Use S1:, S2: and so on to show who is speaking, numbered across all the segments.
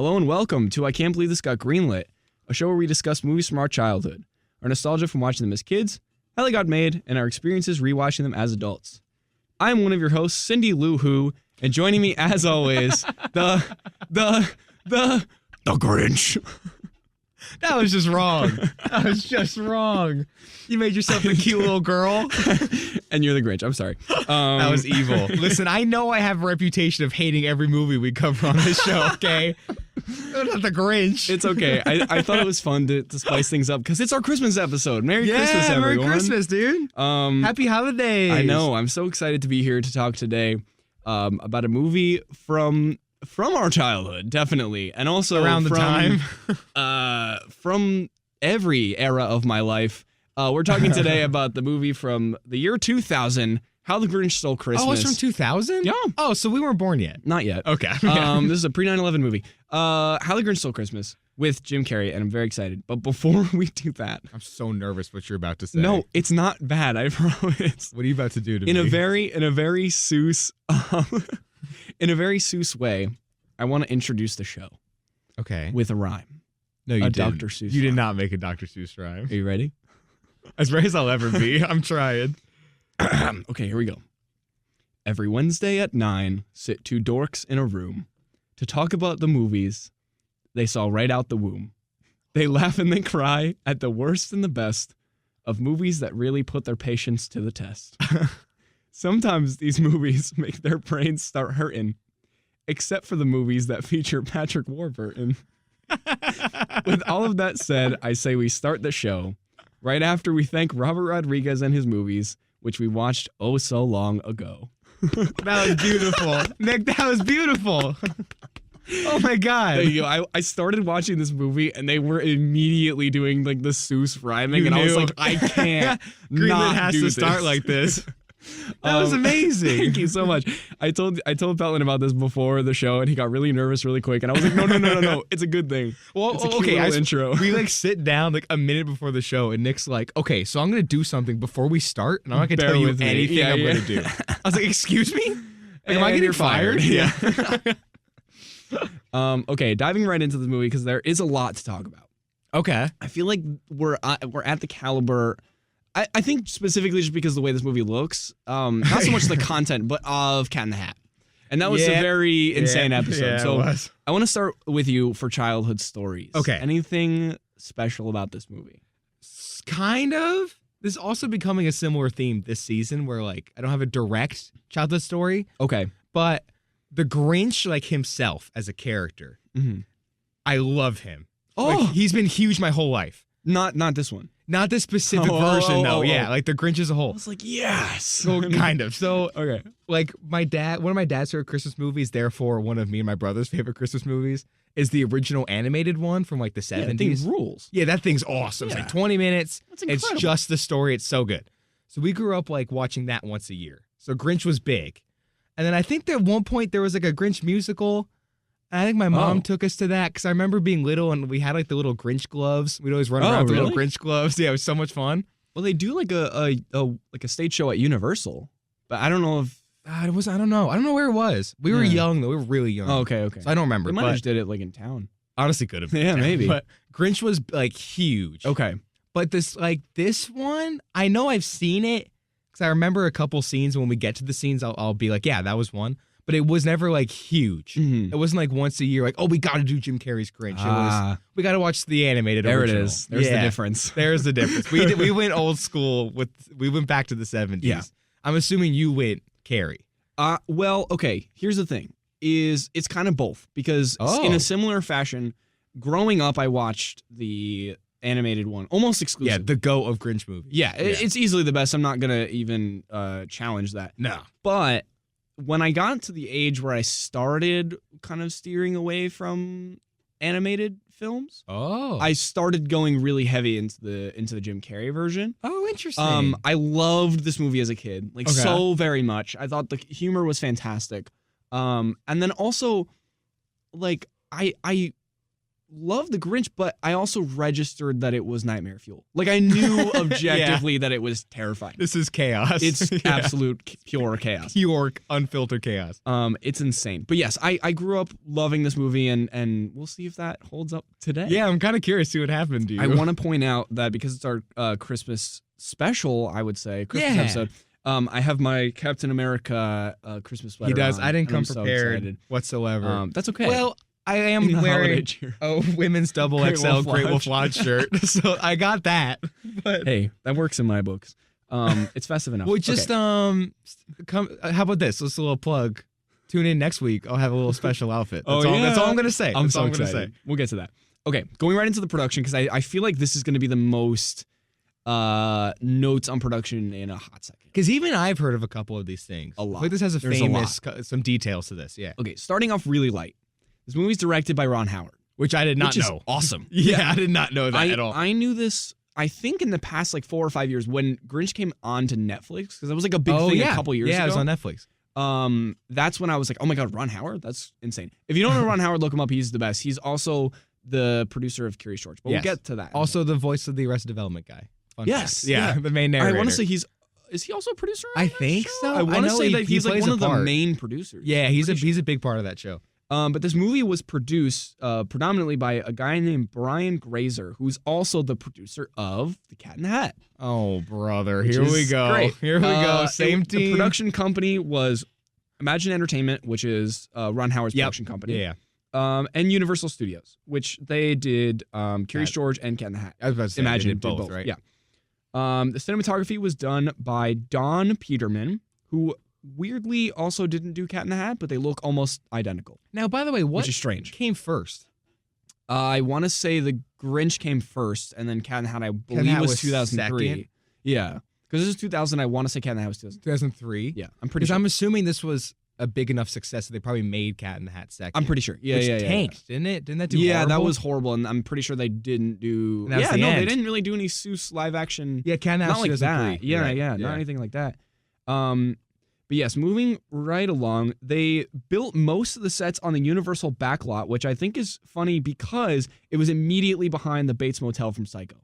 S1: Hello and welcome to I Can't Believe This Got Greenlit, a show where we discuss movies from our childhood, our nostalgia from watching them as kids, how they got made, and our experiences rewatching them as adults. I'm one of your hosts, Cindy Lou Who, and joining me as always, the Grinch.
S2: That was just wrong. That was just wrong. You made yourself a cute little girl.
S1: And you're the Grinch. I'm sorry.
S2: That was evil. Listen, I know I have a reputation of hating every movie we cover on this show, okay? I'm not the Grinch.
S1: It's okay. I thought it was fun to spice things up because it's our Christmas episode. Merry Christmas, everyone.
S2: Merry Christmas, dude. Happy holidays.
S1: I know. I'm so excited to be here to talk today about a movie from our childhood, definitely, and also
S2: around the time
S1: from every era of my life. We're talking today about the movie from the year 2000, How the Grinch Stole Christmas.
S2: Oh, it's from 2000?
S1: Yeah.
S2: Oh, so we weren't born yet.
S1: Not yet.
S2: Okay.
S1: This is a pre-9/11 movie. How the Grinch Stole Christmas with Jim Carrey, and I'm very excited. But before we do that,
S2: I'm so nervous what you're about to say.
S1: No, it's not bad. I promise.
S2: What are you about to do to me?
S1: In a very Seuss, in a very Seuss way, I want to introduce the show.
S2: Okay.
S1: With a rhyme.
S2: No, you didn't.
S1: Dr. Seuss.
S2: You did not make a Dr. Seuss rhyme.
S1: Are you ready?
S2: As ready as I'll ever be. I'm trying.
S1: Okay, here we go. Every Wednesday at 9, sit two dorks in a room to talk about the movies they saw right out the womb. They laugh and they cry at the worst and the best of movies that really put their patience to the test. Sometimes these movies make their brains start hurting, except for the movies that feature Patrick Warburton. With all of that said, I say we start the show right after we thank Robert Rodriguez and his movies, which we watched oh so long ago.
S2: That was beautiful. Nick, that was beautiful. Oh my God.
S1: There you go. I started watching this movie and they were immediately doing like the Seuss rhyming,
S2: You
S1: and I was
S2: knew.
S1: like, I can't.
S2: Greenlit has
S1: do
S2: to
S1: this.
S2: start like this. That was amazing.
S1: Thank you so much. I told Pelton about this before the show, and he got really nervous really quick. And I was like, no, it's a good thing.
S2: Well,
S1: it's a cute
S2: okay,
S1: little intro.
S2: We like sit down like a minute before the show, and Nick's like, "Okay, so I'm gonna do something before we start, and I'm not gonna tell you
S1: with me.
S2: anything
S1: Yeah,
S2: I'm
S1: yeah.
S2: gonna do." I was like, "Excuse me? Like, am I
S1: And
S2: getting
S1: you're
S2: fired?"
S1: Yeah. Okay, diving right into the movie because there is a lot to talk about.
S2: Okay.
S1: I feel like we're at the caliber. I think specifically just because of the way this movie looks, not so much the content, but of Cat in the Hat. And that was a very insane episode.
S2: Yeah,
S1: so
S2: it was.
S1: I want to start with you for childhood stories.
S2: Okay.
S1: Anything special about this movie?
S2: Kind of. This is also becoming a similar theme this season where like I don't have a direct childhood story,
S1: Okay.
S2: but the Grinch like himself as a character,
S1: Mm-hmm.
S2: I love him.
S1: Oh,
S2: Like, he's been huge my whole life.
S1: not this one.
S2: Not this specific version though. Yeah, like the Grinch as a
S1: I
S2: whole.
S1: was like, yes.
S2: So kind of. So
S1: Okay.
S2: like one of my dad's favorite Christmas movies, therefore one of me and my brother's favorite Christmas movies, is the original animated one from like the 70s.
S1: Yeah, that thing rules.
S2: Yeah, that thing's awesome. It's
S1: Yeah.
S2: like 20 minutes.
S1: That's
S2: It's
S1: incredible.
S2: just the story. It's so good. So we grew up like watching that once a year. So Grinch was big. And then I think that at one point there was like a Grinch musical. And I think my mom took us to that because I remember being little and we had like the little Grinch gloves. We'd always run around with the little
S1: really?
S2: Grinch gloves. Yeah, it was so much fun.
S1: Well, they do like a stage show at Universal, but I don't know if.
S2: I don't know. I don't know where it was. We were young though. We were really young.
S1: Oh, okay.
S2: So I don't remember.
S1: They might
S2: but
S1: have just did it like in town.
S2: honestly could have.
S1: Yeah, maybe.
S2: But Grinch was like huge.
S1: Okay.
S2: But this one, I know I've seen it because I remember a couple scenes. When we get to the scenes, I'll be like, yeah, that was one. But it was never like huge.
S1: Mhm.
S2: It wasn't like once a year, like, oh, we got to do Jim Carrey's Grinch. It was, we got to watch the animated
S1: There
S2: original.
S1: it is. There's the difference.
S2: There's the difference. We went old school we went back to the 70s.
S1: Yeah.
S2: I'm assuming you went Carrey.
S1: Well, okay. Here's the thing: it's kind of both because in a similar fashion, growing up, I watched the animated one almost exclusively.
S2: Yeah, the go of Grinch movies.
S1: Yeah, it's easily the best. I'm not gonna even challenge that.
S2: No.
S1: But when I got to the age where I started kind of steering away from animated films, I started going really heavy into the Jim Carrey version.
S2: Oh, interesting.
S1: I loved this movie as a kid, like so very much. I thought the humor was fantastic. And then also, like I loved the Grinch, but I also registered that it was nightmare fuel. Like I knew objectively that it was terrifying.
S2: This is chaos.
S1: It's absolute pure chaos.
S2: Pure unfiltered chaos.
S1: It's insane. But yes, I grew up loving this movie, and we'll see if that holds up today.
S2: Yeah, I'm kind of curious to see what happened to you.
S1: I want to point out that because it's our Christmas special, I would say, Christmas episode, I have my Captain America Christmas sweater.
S2: He does.
S1: on,
S2: I didn't
S1: and I'm
S2: come prepared
S1: so
S2: whatsoever.
S1: That's okay.
S2: Well, I am wearing a women's double
S1: Great
S2: XL
S1: Wolf
S2: Great Wolf
S1: Lodge.
S2: Lodge shirt, so I got that. But
S1: hey, that works in my books. It's festive enough.
S2: well, just come. How about this? Let's a little plug. Tune in next week. I'll have a little special outfit. That's that's all I'm gonna say.
S1: I'm
S2: that's
S1: so
S2: all
S1: excited.
S2: gonna say.
S1: We'll get to that. Okay, going right into the production because I feel like this is going to be the most notes on production in a hot second.
S2: Because even I've heard of a couple of these things.
S1: A lot.
S2: Like this has
S1: There's
S2: some details to this. Yeah.
S1: Okay, starting off really light. This movie's directed by Ron Howard,
S2: Which I did not
S1: which
S2: know.
S1: is awesome.
S2: Yeah, I did not know that at all.
S1: I knew this. I think in the past like 4 or 5 years when Grinch came on to Netflix because that was like a big thing a couple years ago.
S2: Yeah, it was on Netflix.
S1: That's when I was like, oh my god, Ron Howard, that's insane. If you don't know Ron Howard, look him up. He's the best. He's also the producer of Curious George. But we'll get to that.
S2: Also the voice of the Arrested Development guy. Fun
S1: yes,
S2: fact. Yeah, the main narrator.
S1: I want to say is he also a producer? On
S2: I
S1: that
S2: think
S1: show?
S2: so.
S1: I want to
S2: know
S1: say that
S2: he
S1: he's like
S2: plays
S1: one
S2: a
S1: of the
S2: part.
S1: main producers.
S2: Yeah, he's a big part of that show.
S1: But this movie was produced predominantly by a guy named Brian Grazer, who's also the producer of The Cat in the Hat.
S2: Oh, brother.
S1: Which
S2: Here we
S1: is
S2: go.
S1: great.
S2: Here we go. Same team.
S1: The production company was Imagine Entertainment, which is Ron Howard's production company.
S2: Yeah.
S1: And Universal Studios, which they did Curious George and Cat in the Hat.
S2: I was about to say,
S1: Imagine
S2: they did both, right?
S1: Yeah. The cinematography was done by Don Peterman, who weirdly also didn't do Cat in the Hat, but they look almost identical.
S2: Now, by the way, what
S1: which is strange.
S2: came first?
S1: I want to say the Grinch came first, and then Cat in the Hat, I believe, was 2003.
S2: second?
S1: Yeah. Because this is 2000. I want to say Cat in the Hat was 2000.
S2: 2003?
S1: Yeah, I'm pretty
S2: Because
S1: sure.
S2: I'm assuming this was a big enough success that they probably made Cat in the Hat second.
S1: I'm pretty sure. Yeah,
S2: which
S1: yeah,
S2: tanked, didn't it? Didn't that do
S1: Yeah,
S2: horrible?
S1: that was horrible, and I'm pretty sure they didn't do.
S2: And that was
S1: Yeah,
S2: the
S1: no,
S2: end.
S1: they didn't really do any Seuss live action.
S2: Yeah, Cat in the Hat
S1: Not like
S2: was
S1: that.
S2: 2003.
S1: Yeah,
S2: Right.
S1: yeah, not anything like that. But yes, moving right along, they built most of the sets on the Universal backlot, which I think is funny because it was immediately behind the Bates Motel from Psycho.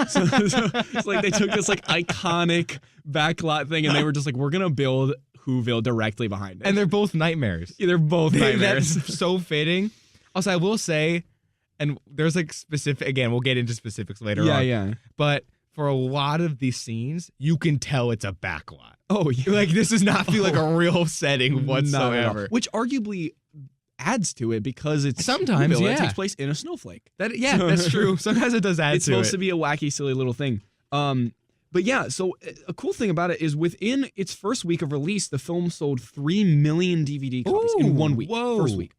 S1: so it's like they took this like iconic backlot thing and they were just like, we're gonna build Whoville directly behind it.
S2: And they're both nightmares.
S1: Yeah, they're both nightmares.
S2: That's so fitting. Also, I will say, and there's like specific, again, we'll get into specifics later on.
S1: Yeah.
S2: But for a lot of these scenes, you can tell it's a backlot.
S1: Oh, yeah.
S2: Like, this does not feel like a real setting
S1: Not at all.
S2: whatsoever.
S1: Which arguably adds to it because it's
S2: Sometimes,
S1: Whoville.
S2: yeah.
S1: It takes place in a snowflake.
S2: That's true. Sometimes it does add
S1: It's
S2: to
S1: supposed
S2: it.
S1: to be a wacky, silly little thing. But yeah, so a cool thing about it is within its first week of release, the film sold 3 million DVD copies in 1 week.
S2: Whoa.
S1: First week.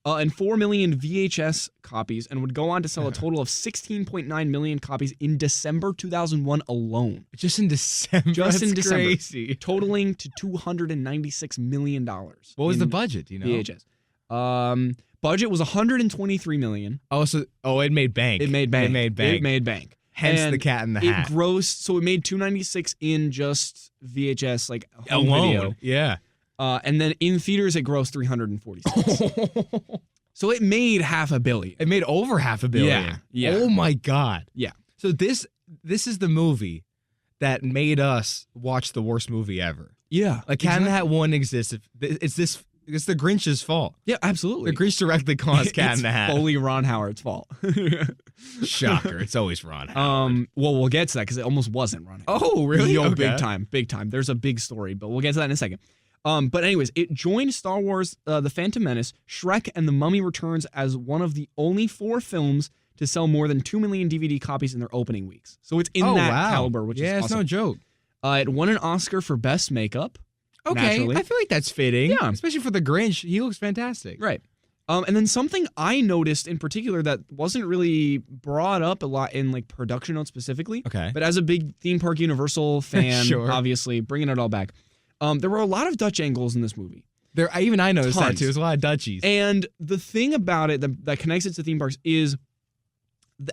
S1: And 4 million VHS copies, and would go on to sell a total of 16.9 million copies in December 2001 alone.
S2: Just in December.
S1: Just in
S2: That's
S1: December.
S2: crazy.
S1: Totaling to $296 million.
S2: What was the budget, do you know?
S1: VHS. Budget was $123 million.
S2: Oh, it made bank.
S1: It made bank.
S2: It made bank. Hence
S1: And
S2: the Cat in the Hat.
S1: It grossed, so it made $296 in just VHS, like home
S2: Alone.
S1: video.
S2: Yeah.
S1: And then in theaters, it grossed $346. So it made $500 million.
S2: It made over $500 million.
S1: Yeah.
S2: Oh my God.
S1: Yeah.
S2: So this is the movie that made us watch the worst movie ever.
S1: Yeah.
S2: Like Cat in the Hat 1 exists. It's the Grinch's fault.
S1: Yeah, absolutely.
S2: The Grinch directly caused Cat in the Hat.
S1: It's fully Ron Howard's fault.
S2: Shocker. It's always Ron Howard.
S1: Well, we'll get to that because it almost wasn't Ron Howard.
S2: Oh, really?
S1: Yo,
S2: Okay.
S1: big time. There's a big story, but we'll get to that in a second. But anyways, it joined Star Wars, The Phantom Menace, Shrek, and The Mummy Returns as one of the only 4 films to sell more than 2 million DVD copies in their opening weeks. So it's in that caliber, which is awesome.
S2: it's no joke.
S1: It won an Oscar for Best Makeup.
S2: Okay,
S1: naturally.
S2: I feel like that's fitting.
S1: Yeah.
S2: Especially for the Grinch. He looks fantastic.
S1: Right. And then something I noticed in particular that wasn't really brought up a lot in like production notes specifically.
S2: Okay.
S1: But as a big theme park Universal fan,
S2: Sure.
S1: obviously bringing it all back, there were a lot of Dutch angles in this movie.
S2: Even I noticed that
S1: Tons.
S2: too. There's a lot of Dutchies.
S1: And the thing about it that connects it to theme parks is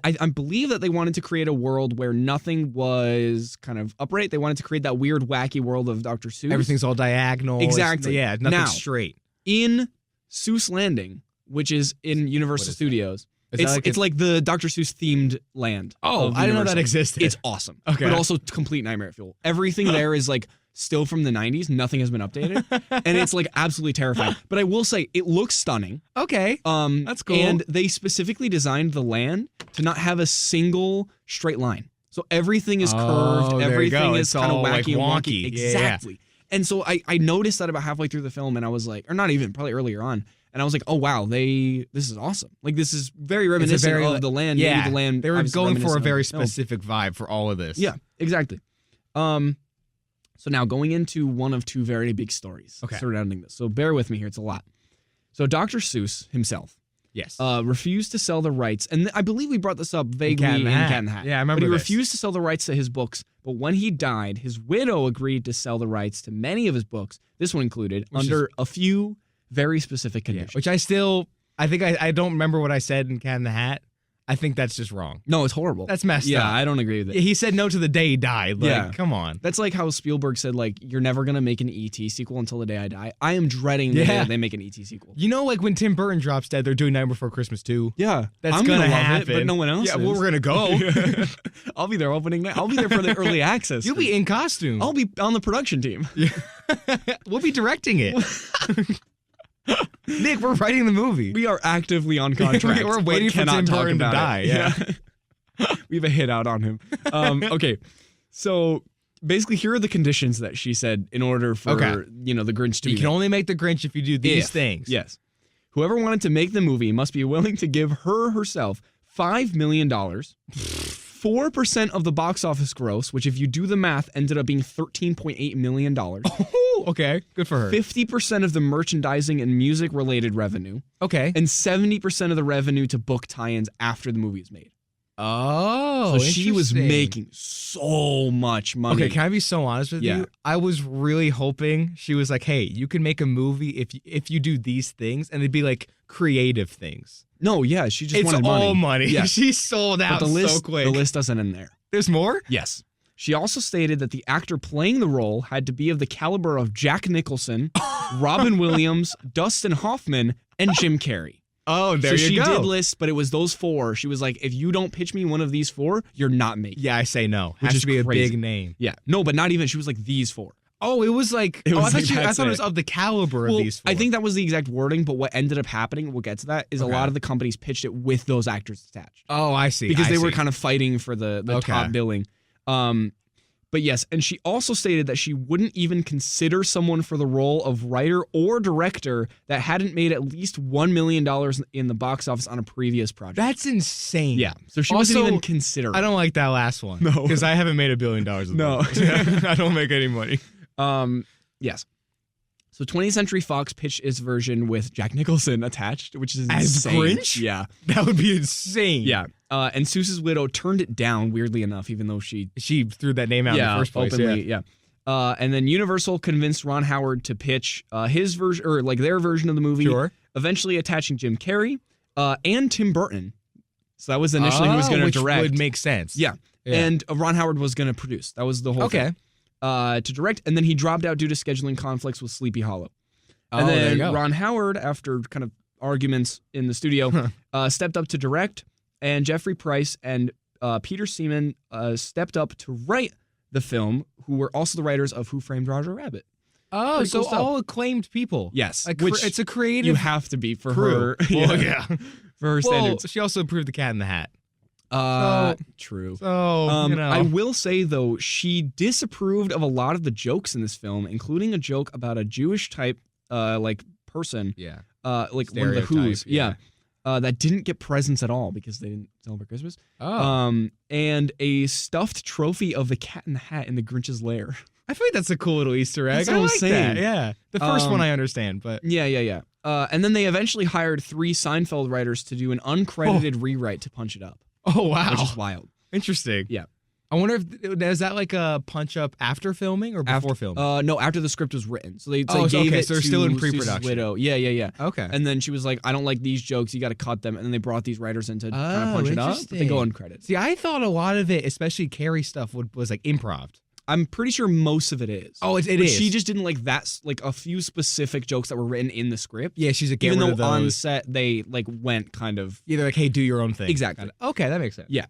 S1: I believe that they wanted to create a world where nothing was kind of upright. They wanted to create that weird, wacky world of Dr. Seuss.
S2: Everything's all diagonal.
S1: Exactly.
S2: Nothing
S1: Now,
S2: straight.
S1: In Seuss Landing, which is in Universal
S2: What is
S1: Studios, It's like the Dr. Seuss themed land.
S2: Oh, I didn't know that existed.
S1: It's awesome.
S2: Okay.
S1: But also complete nightmare fuel. Everything there is like still from the 90s. Nothing has been updated. And it's like absolutely terrifying. But I will say it looks stunning.
S2: Okay. That's cool.
S1: And they specifically designed the land to not have a single straight line. So everything is curved. Everything is kind of wacky and wonky. Exactly. And so I noticed that about halfway through the film, and I was like, or not even, probably earlier on, and I was like, oh wow, this is awesome. Like this is very reminiscent of the land.
S2: Yeah,
S1: maybe the land.
S2: They were going for a very specific vibe for all of this.
S1: Yeah, exactly. So now going into one of two very big stories surrounding this. So bear with me here, it's a lot. So Dr. Seuss himself.
S2: Yes.
S1: Refused to sell the rights. And I believe we brought this up vaguely in Cat in the Hat.
S2: Yeah, I remember
S1: But he
S2: this.
S1: refused to sell the rights to his books. But when he died, his widow agreed to sell the rights to many of his books, this one included, under a few very specific conditions.
S2: Which I think I don't remember what I said in Cat in the Hat. I think that's just wrong.
S1: No, it's horrible.
S2: That's messed up.
S1: Yeah, I don't agree with it.
S2: He said no to the day he died. Like, come on.
S1: That's like how Spielberg said, like, you're never going to make an E.T. sequel until the day I die. I am dreading the day they make an E.T. sequel.
S2: You know, like when Tim Burton drops dead, they're doing Night Before Christmas 2.
S1: Yeah.
S2: That's going to happen.
S1: It, but no one else is.
S2: Well, we're going to go.
S1: I'll be there opening night. I'll be there for the early access.
S2: You'll be in costume.
S1: I'll be on the production team.
S2: We'll be directing it. Nick, we're writing the movie.
S1: We are actively on contract.
S2: We're waiting for Tim Burton to die. Yeah.
S1: We have a hit out on him. Okay. So basically, here are the conditions that she said in order for the Grinch to be
S2: You can only make the Grinch if you do these things.
S1: Yes. Whoever wanted to make the movie must be willing to give herself $5 million, 4% of the box office gross, which if you do the math ended up being $13.8 million.
S2: Oh, okay. Good for her.
S1: 50% of the merchandising and music related revenue.
S2: Okay.
S1: And 70% of the revenue to book tie-ins after the movie is made.
S2: Oh,
S1: so she was making so much money.
S2: Okay, can I be so honest with you? I was really hoping she was like, hey, you can make a movie if you do these things, and it'd be like creative things.
S1: No, yeah, she just wanted money.
S2: It's all money.
S1: Yeah.
S2: She sold out so quick.
S1: The list doesn't end there.
S2: There's more?
S1: Yes. She also stated that the actor playing the role had to be of the caliber of Jack Nicholson, Robin Williams, Dustin Hoffman, and Jim Carrey.
S2: Oh, there you go.
S1: So she did list, but it was those four. She was like, if you don't pitch me one of these four, you're not making.
S2: Yeah, I say no.
S1: Which
S2: has to be
S1: crazy.
S2: A big name.
S1: Yeah. No, but not even. She was like, these four.
S2: Oh, it was like, I thought it was of the caliber of these four.
S1: I think that was the exact wording, but what ended up happening, we'll get to that, is a lot of the companies pitched it with those actors attached.
S2: Oh, I see.
S1: Because they were kind of fighting for the top billing. But yes, and she also stated that she wouldn't even consider someone for the role of writer or director that hadn't made at least $1 million in the box office on a previous project.
S2: That's insane.
S1: Yeah. So she wasn't even considering.
S2: I don't like that last one.
S1: No.
S2: Because I haven't made $1 billion.
S1: No.
S2: I don't make any money.
S1: Yes. So 20th Century Fox pitched its version with Jack Nicholson attached, which is insane.
S2: As Grinch?
S1: Yeah.
S2: That would be insane.
S1: Yeah. And Seuss's widow turned it down, weirdly enough, even though she
S2: threw that name out in the first place.
S1: Openly, yeah. And then Universal convinced Ron Howard to pitch his version, or like their version of the movie.
S2: Sure.
S1: Eventually attaching Jim Carrey and Tim Burton. So that was initially who was going to direct.
S2: Which would make sense.
S1: Yeah. And Ron Howard was going to produce. That was the whole thing. To direct, and then he dropped out due to scheduling conflicts with Sleepy Hollow. And then Ron Howard, after kind of arguments in the studio, stepped up to direct, and Jeffrey Price and Peter Seaman stepped up to write the film, who were also the writers of Who Framed Roger Rabbit.
S2: Oh, pretty so cool all acclaimed people.
S1: Yes.
S2: Which it's a creative.
S1: You have to be for
S2: crew.
S1: her.
S2: Well, yeah.
S1: For her standards.
S2: She also approved the Cat in the Hat.
S1: True.
S2: So,
S1: I will say, though, she disapproved of a lot of the jokes in this film, including a joke about a Jewish type, person.
S2: Yeah.
S1: Like one of the Who's. Yeah. That didn't get presents at all because they didn't celebrate Christmas.
S2: Oh.
S1: And a stuffed trophy of the Cat in the Hat in the Grinch's lair.
S2: I feel like that's a cool little Easter egg.
S1: That's what I was saying.
S2: That. Yeah. The first one I understand, but.
S1: Yeah. And then they eventually hired 3 Seinfeld writers to do an uncredited rewrite to punch it up.
S2: Oh, wow.
S1: Which is wild.
S2: Interesting.
S1: Yeah.
S2: I wonder if is that like a punch up after filming or before filming?
S1: No, after the script was written. So they
S2: gave
S1: it
S2: so they're
S1: to
S2: still in
S1: Seuss's
S2: pre-production.
S1: widow. Yeah.
S2: Okay.
S1: And then she was like, I don't like these jokes. You got to cut them. And then they brought these writers in to kind of punch it up. But they go uncredited.
S2: See, I thought a lot of it, especially Carrie stuff, was like improv.
S1: I'm pretty sure most of it is.
S2: Oh, it
S1: But
S2: is.
S1: She just didn't like that, like a few specific jokes that were written in the script.
S2: Yeah, she's like,
S1: Even
S2: get rid
S1: though
S2: of
S1: on
S2: those.
S1: set they like went kind of
S2: Either like, hey, do your own thing.
S1: Exactly.
S2: Okay, that makes sense.
S1: Yeah.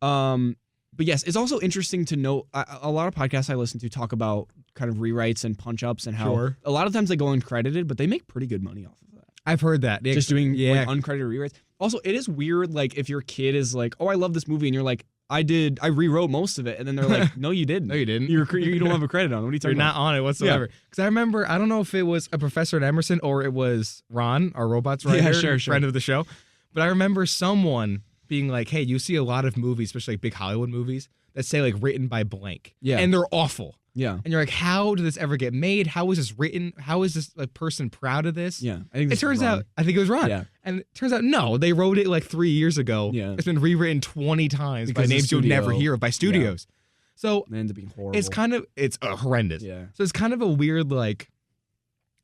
S1: But yes, it's also interesting to note a lot of podcasts I listen to talk about kind of rewrites and punch ups and how
S2: Sure.
S1: a lot of times they go uncredited, but they make pretty good money off of that.
S2: I've heard that.
S1: Just doing like uncredited rewrites. Also, it is weird, like if your kid is like, "Oh, I love this movie," and you're like, I rewrote most of it," and then they're like, "No, you didn't.
S2: No, you didn't.
S1: You don't have a credit on it. What are you talking
S2: You're
S1: about?"
S2: not on it whatsoever. Because I remember, I don't know if it was a professor at Emerson or it was Ron, our robots writer,
S1: sure.
S2: friend of the show. But I remember someone being like, hey, you see a lot of movies, especially like big Hollywood movies, that say like written by blank.
S1: Yeah.
S2: And they're awful.
S1: Yeah.
S2: And you're like, how did this ever get made? How was this written? How is this like, person proud of this?
S1: Yeah. I think
S2: It turns out, I think it was Ron.
S1: Yeah.
S2: And it turns out, no, they wrote it like 3 years ago.
S1: Yeah.
S2: It's been rewritten 20 times
S1: Because
S2: by
S1: the
S2: names you'll never
S1: studio-
S2: hear of, by studios. So
S1: It ended up being horrible.
S2: it's horrendous.
S1: Yeah.
S2: So it's kind of a weird, like,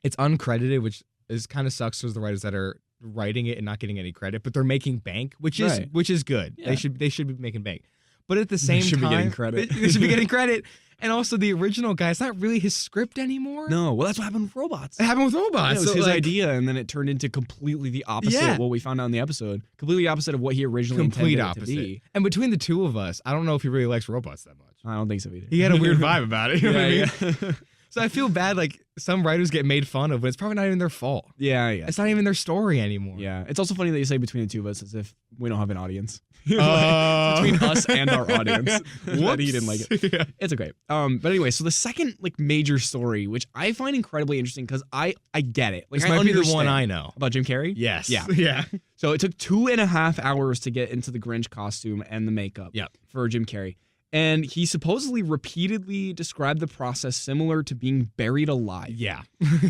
S2: it's uncredited, which is kind of sucks for the writers that are writing it and not getting any credit, but they're making bank, which is good.
S1: Yeah.
S2: They should be making bank. But at the same
S1: should
S2: time,
S1: be getting credit.
S2: They should be getting credit. And also the original guy, it's not really his script anymore.
S1: No, well, that's what happened with robots.
S2: It happened with
S1: Yeah,
S2: robots.
S1: it was
S2: So,
S1: his
S2: like,
S1: idea, and then it turned into completely the opposite of what we found out in the episode. Completely opposite of what he originally
S2: complete
S1: intended
S2: opposite.
S1: it to be.
S2: And between the two of us, I don't know if he really likes robots that much.
S1: I don't think so either.
S2: He had a weird vibe about it. You know what I mean?
S1: Yeah.
S2: So I feel bad, like, some writers get made fun of, but it's probably not even their fault.
S1: Yeah.
S2: It's not even their story anymore.
S1: Yeah. It's also funny that you say between the two of us as if we don't have an audience. Between us and our audience. That he didn't like it.
S2: Yeah.
S1: It's okay. But anyway, so the second like major story, which I find incredibly interesting because I get it. Like,
S2: This might be the one I know.
S1: About Jim Carrey?
S2: Yes.
S1: Yeah.
S2: Yeah.
S1: So it took 2.5 hours to get into the Grinch costume and the makeup for Jim Carrey. And he supposedly repeatedly described the process similar to being buried alive.
S2: Yeah.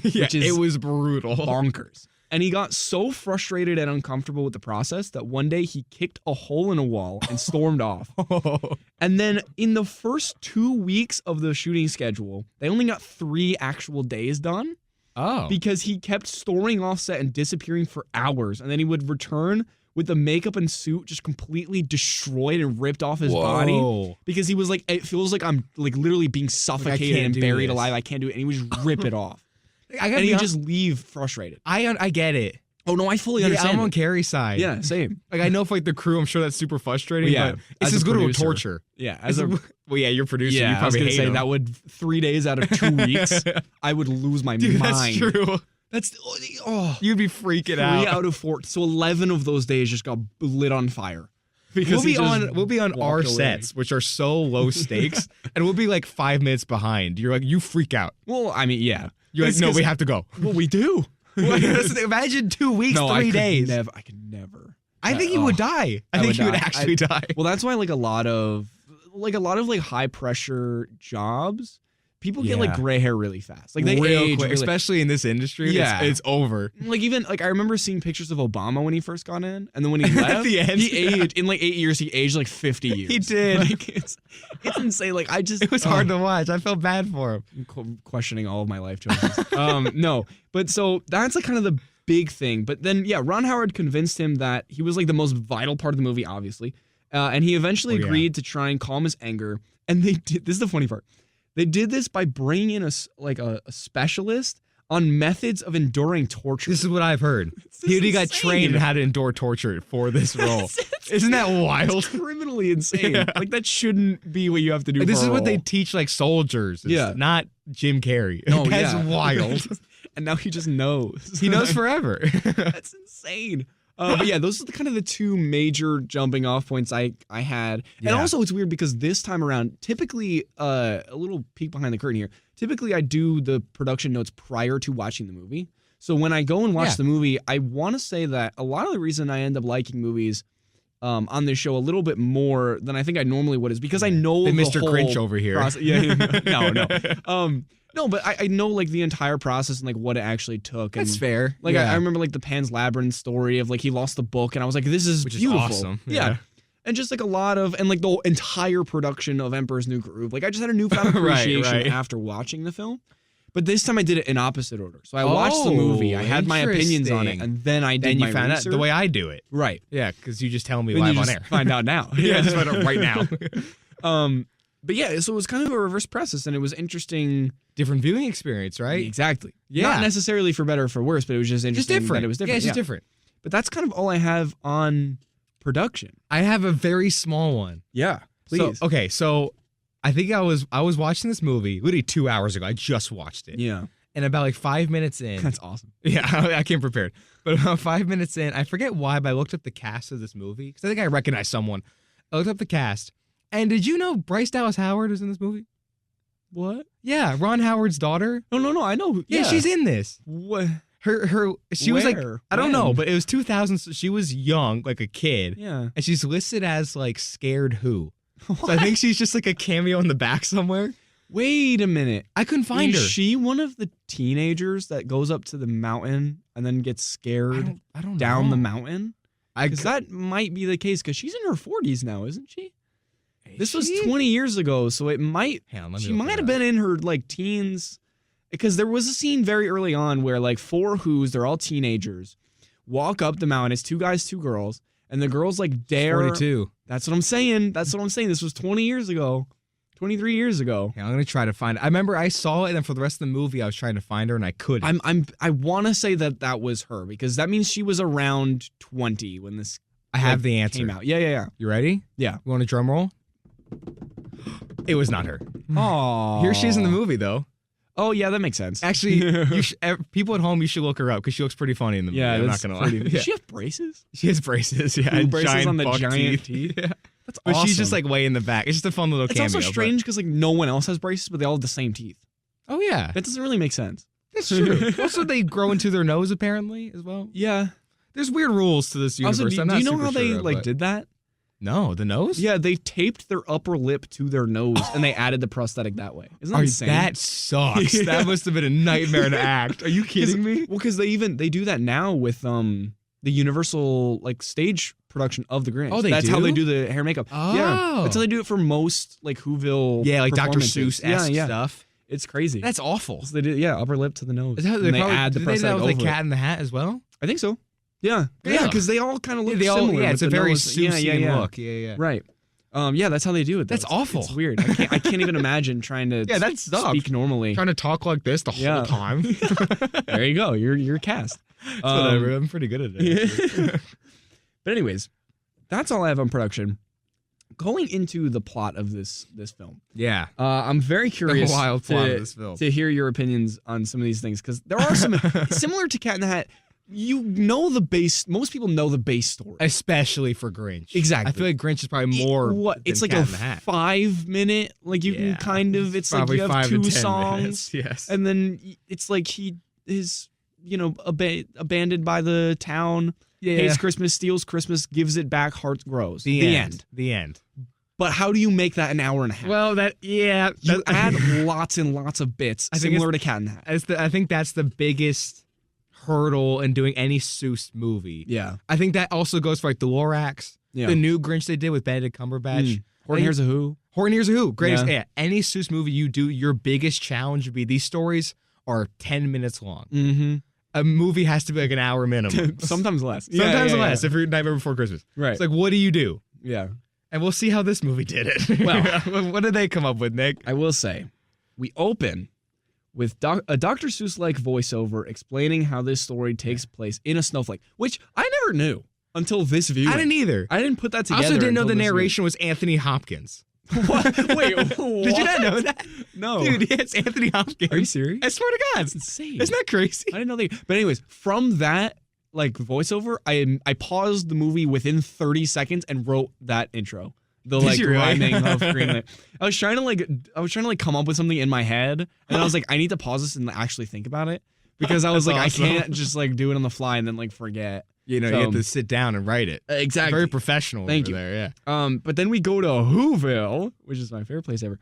S1: Which is
S2: it was brutal.
S1: bonkers. And he got so frustrated and uncomfortable with the process that one day he kicked a hole in a wall and stormed off. And then in the first 2 weeks of the shooting schedule, they only got 3 actual days done.
S2: Oh.
S1: Because he kept storming off set and disappearing for hours. And then he would return with the makeup and suit just completely destroyed and ripped off his body. Because he was like, it feels like I'm like literally being suffocated and buried alive. I can't do it. And he would just rip it off. And he would just leave frustrated.
S2: I get it.
S1: Oh, no, I fully understand.
S2: I'm on Carrie's side.
S1: Yeah, same.
S2: Like, I know for like the crew, I'm sure that's super frustrating,
S1: Yeah,
S2: but it's
S1: as
S2: just
S1: a
S2: good to
S1: producer.
S2: torture.
S1: Yeah.
S2: Well, yeah, you're a producer.
S1: Yeah,
S2: you
S1: I was
S2: probably
S1: going to
S2: hate
S1: say
S2: him.
S1: that would 3 days out of 2 weeks, I would lose my
S2: Dude,
S1: mind.
S2: that's true.
S1: That's
S2: You'd be freaking
S1: 3
S2: out.
S1: out of 4. So 11 of those days just got lit on fire. Because
S2: We'll be on our
S1: walked away.
S2: sets, which are so low stakes, and we'll be like 5 minutes behind. You're like, you freak out.
S1: Well, I mean, yeah.
S2: You're like,
S1: It's
S2: no,
S1: 'cause-
S2: we have to go.
S1: Well, we do.
S2: Imagine 2 weeks,
S1: No,
S2: 3 days.
S1: I could never.
S2: I think you would die. I think you would actually die.
S1: Well, that's why like a lot of like high pressure jobs, people get like
S2: Yeah.
S1: gray hair really fast. Like they
S2: Real
S1: age
S2: quick,
S1: really-
S2: especially in this industry.
S1: Yeah.
S2: It's over.
S1: Like even like I remember seeing pictures of Obama when he first got in, and then when he left,
S2: the end,
S1: he aged in like 8 years. He aged like 50 years.
S2: He did.
S1: Like, it's insane. Like I just
S2: It was hard to watch. I felt bad for him.
S1: I'm questioning all of my life choices. No, but so that's like kind of the big thing. But then yeah, Ron Howard convinced him that he was like the most vital part of the movie, obviously, and he eventually agreed to try and calm his anger. And they did. This is the funny part. They did this by bringing in a specialist on methods of enduring torture.
S2: This is what I've heard. He got trained in how to endure torture for this role. Isn't that wild?
S1: It's criminally insane.
S2: Yeah.
S1: Like that shouldn't be what you have to do.
S2: This
S1: for
S2: is
S1: a
S2: what they
S1: role.
S2: teach like soldiers.
S1: Yeah.
S2: Not Jim Carrey.
S1: No,
S2: That's
S1: yeah.
S2: wild.
S1: And now he just knows.
S2: He knows forever.
S1: That's insane. But yeah, those are kind of the 2 major jumping off points I had.
S2: Yeah.
S1: And also it's weird because this time around, typically, a little peek behind the curtain here, typically I do the production notes prior to watching the movie. So when I go and watch the movie, I want to say that a lot of the reason I end up liking movies on this show a little bit more than I think I normally would is because I know the
S2: Mr.
S1: whole
S2: Grinch over here.
S1: process. Yeah, no. No, but I know like the entire process and like what it actually took. And,
S2: That's fair.
S1: Like
S2: Yeah.
S1: I remember like the Pan's Labyrinth story of like he lost the book and I was like, this is
S2: Which is
S1: beautiful.
S2: awesome.
S1: Yeah. And just like a lot of and like the entire production of Emperor's New Groove. Like I just had a newfound appreciation
S2: right.
S1: after watching the film. But this time I did it in opposite order. So I watched the movie, I had my opinions on it,
S2: interesting.
S1: and then I did
S2: Then
S1: my
S2: you found out
S1: research.
S2: the way I do it.
S1: Right.
S2: Yeah, because you just tell me
S1: Then
S2: live
S1: you
S2: on
S1: just
S2: air.
S1: find out now.
S2: Yeah, just find out right now.
S1: But yeah, so it was kind of a reverse process, and it was interesting.
S2: Different viewing experience, right?
S1: Exactly.
S2: Yeah.
S1: Not necessarily for better or for worse, but it was just interesting.
S2: Just different.
S1: That it was different.
S2: Yeah, it's just different.
S1: But that's kind of all I have on production.
S2: I have a very small one.
S1: Yeah, please.
S2: So I think I was watching this movie literally 2 hours ago. I just watched it.
S1: Yeah.
S2: And about like 5 minutes in.
S1: That's awesome.
S2: Yeah, I came prepared. But about 5 minutes in, I forget why, but I looked up the cast of this movie because I think I recognized someone. I looked up the cast. And did you know Bryce Dallas Howard is in this movie?
S1: What?
S2: Yeah, Ron Howard's daughter.
S1: No, I know.
S2: Yeah, she's in this.
S1: What?
S2: She was like, I don't know,
S1: When?
S2: but it was 2000. So she was young, like a kid.
S1: Yeah.
S2: And she's listed as like Scared Who. So I think she's just like a cameo in the back somewhere.
S1: Wait a minute.
S2: I couldn't find her.
S1: Is she one of the teenagers that goes up to the mountain and then gets scared
S2: I don't
S1: down
S2: know.
S1: the mountain? Because that might be the case, because she's in her 40s now, isn't she? This was 20 years ago, so it might. She might have been in her like teens, because there was a scene very early on where like four Who's, they're all teenagers, walk up the mountain. It's 2 guys, 2 girls, and the girls like dare.
S2: 42.
S1: That's what I'm saying. This was 20 years ago, 23 years ago.
S2: Yeah, I'm gonna try to find it. I remember I saw it, and then for the rest of the movie, I was trying to find her, and I couldn't.
S1: I want to say that was her, because that means she was around 20 when this.
S2: I have the answer.
S1: Came out. Yeah.
S2: You ready?
S1: Yeah.
S2: You want a drum roll? It was not her.
S1: Oh,
S2: Here she is in the movie, though.
S1: Oh yeah, that makes sense.
S2: Actually, people at home, you should look her up because she looks pretty funny in the movie.
S1: Yeah,
S2: I'm not gonna lie.
S1: Does she have braces?
S2: She has braces. Yeah,
S1: Ooh,
S2: and
S1: braces on the
S2: buck
S1: giant teeth.
S2: Yeah.
S1: That's
S2: But
S1: awesome.
S2: she's just like way in the back. It's just a fun little
S1: It's
S2: cameo.
S1: also strange because like no one else has braces, but they all have the same teeth.
S2: Oh yeah,
S1: That doesn't really make sense.
S2: that's true. Also, they grow into their nose apparently as well.
S1: Yeah.
S2: There's weird rules to this universe.
S1: Also,
S2: I'm
S1: do
S2: not
S1: you know
S2: super
S1: how they
S2: sure,
S1: like
S2: but-
S1: did that?
S2: No, the nose.
S1: Yeah, they taped their upper lip to their nose and they added the prosthetic that way. Isn't that insane?
S2: That sucks.
S1: Yeah.
S2: That must have been a nightmare to act. Are you kidding me?
S1: Well, because they do that now with the Universal like stage production of the Grinch.
S2: Oh, they
S1: That's how
S2: do?
S1: they do the hair and makeup. Yeah,
S2: Oh.
S1: that's how they do it for most like Whoville.
S2: Yeah, like Dr.
S1: performances.
S2: Seuss-esque stuff.
S1: It's crazy.
S2: That's awful.
S1: So they did, upper lip to the nose.
S2: Is that how
S1: and they
S2: probably,
S1: add the
S2: did they do that
S1: prosthetic
S2: with
S1: over
S2: the
S1: it.
S2: Cat in the Hat as well?
S1: I think so. Yeah,
S2: Yeah.
S1: because they all kind of look
S2: They all,
S1: similar.
S2: yeah, it's
S1: with
S2: a
S1: the
S2: very
S1: nose.
S2: Seussian look. Yeah.
S1: Right. Yeah, that's how they do it. Though.
S2: That's awful.
S1: It's weird. I can't even imagine trying to
S2: Yeah, that sucks.
S1: speak normally.
S2: Trying to talk like this the whole time.
S1: There you go. You're cast.
S2: Whatever. I'm pretty good at it.
S1: Yeah. But anyways, that's all I have on production. Going into the plot of this film,
S2: Yeah.
S1: I'm very curious
S2: wild plot of this film.
S1: to hear your opinions on some of these things, because there are some similar to Cat in the Hat. You know the base. Most people know the base story,
S2: Especially for Grinch.
S1: Exactly.
S2: I feel like Grinch is probably more.
S1: What?
S2: than
S1: It's like
S2: Cat
S1: a
S2: in the Hat.
S1: 5-minute. Like you can kind of. It's like
S2: Probably
S1: you have
S2: 5 to
S1: 2
S2: 10
S1: songs,
S2: minutes. Yes.
S1: and then it's like he is abandoned by the town.
S2: Yeah.
S1: Hates Christmas, steals Christmas, gives it back. Heart grows.
S2: The end.
S1: But how do you make that an hour and a half?
S2: Well,
S1: you add lots and lots of bits,
S2: I think
S1: similar to Cat in the Hat.
S2: I think that's the biggest hurdle in doing any Seuss movie.
S1: Yeah.
S2: I think that also goes for like the Lorax,
S1: Yeah.
S2: the new Grinch they did with Benedict Cumberbatch.
S1: Horn Hears a Who.
S2: Horn Hears a Who. Greatest.
S1: Yeah.
S2: Yeah. Any Seuss movie you do, your biggest challenge would be these stories are 10 minutes long.
S1: Mm-hmm.
S2: A movie has to be like an hour minimum.
S1: Sometimes less.
S2: Sometimes
S1: Yeah.
S2: less if you're Nightmare Before Christmas.
S1: Right.
S2: It's like, what do you do?
S1: Yeah.
S2: And we'll see how this movie did it.
S1: Well,
S2: what did they come up with, Nick?
S1: I will say, we open with a Dr. Seuss-like voiceover explaining how this story takes place in a snowflake, which I never knew until this viewing.
S2: I didn't either.
S1: I didn't put that
S2: I
S1: together.
S2: also didn't know
S1: until
S2: the
S1: this
S2: narration was Anthony Hopkins.
S1: viewing. What? Wait, what?
S2: Did you not know that?
S1: No.
S2: Dude, yeah, it's Anthony Hopkins.
S1: Are you serious?
S2: I swear to God.
S1: That's insane.
S2: Isn't that crazy?
S1: I didn't know they. But anyways, from that like voiceover, I paused the movie within 30 seconds and wrote that intro. The
S2: Did
S1: like
S2: you really?
S1: rhyming of Greenlit. I was trying to come up with something in my head, and I was like, I need to pause this and actually think about it, because I was
S2: That's
S1: like,
S2: awesome.
S1: I can't just like do it on the fly and then like forget.
S2: You know,
S1: So-
S2: you have to sit down and write it.
S1: Exactly.
S2: Very professional
S1: Thank
S2: over
S1: you.
S2: there, yeah.
S1: But then we go to Whoville, which is my favorite place ever.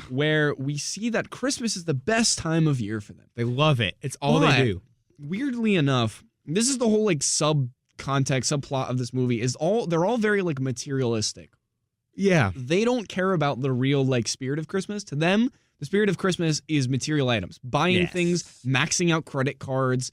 S1: Where we see that Christmas is the best time of year for them.
S2: They love it. It's all
S1: But-
S2: they do.
S1: Weirdly enough, this is the whole like subplot of this movie they're all very like materialistic.
S2: Yeah.
S1: They don't care about the real like spirit of Christmas. To them, the spirit of Christmas is material items, buying
S2: Yes.
S1: things, maxing out credit cards,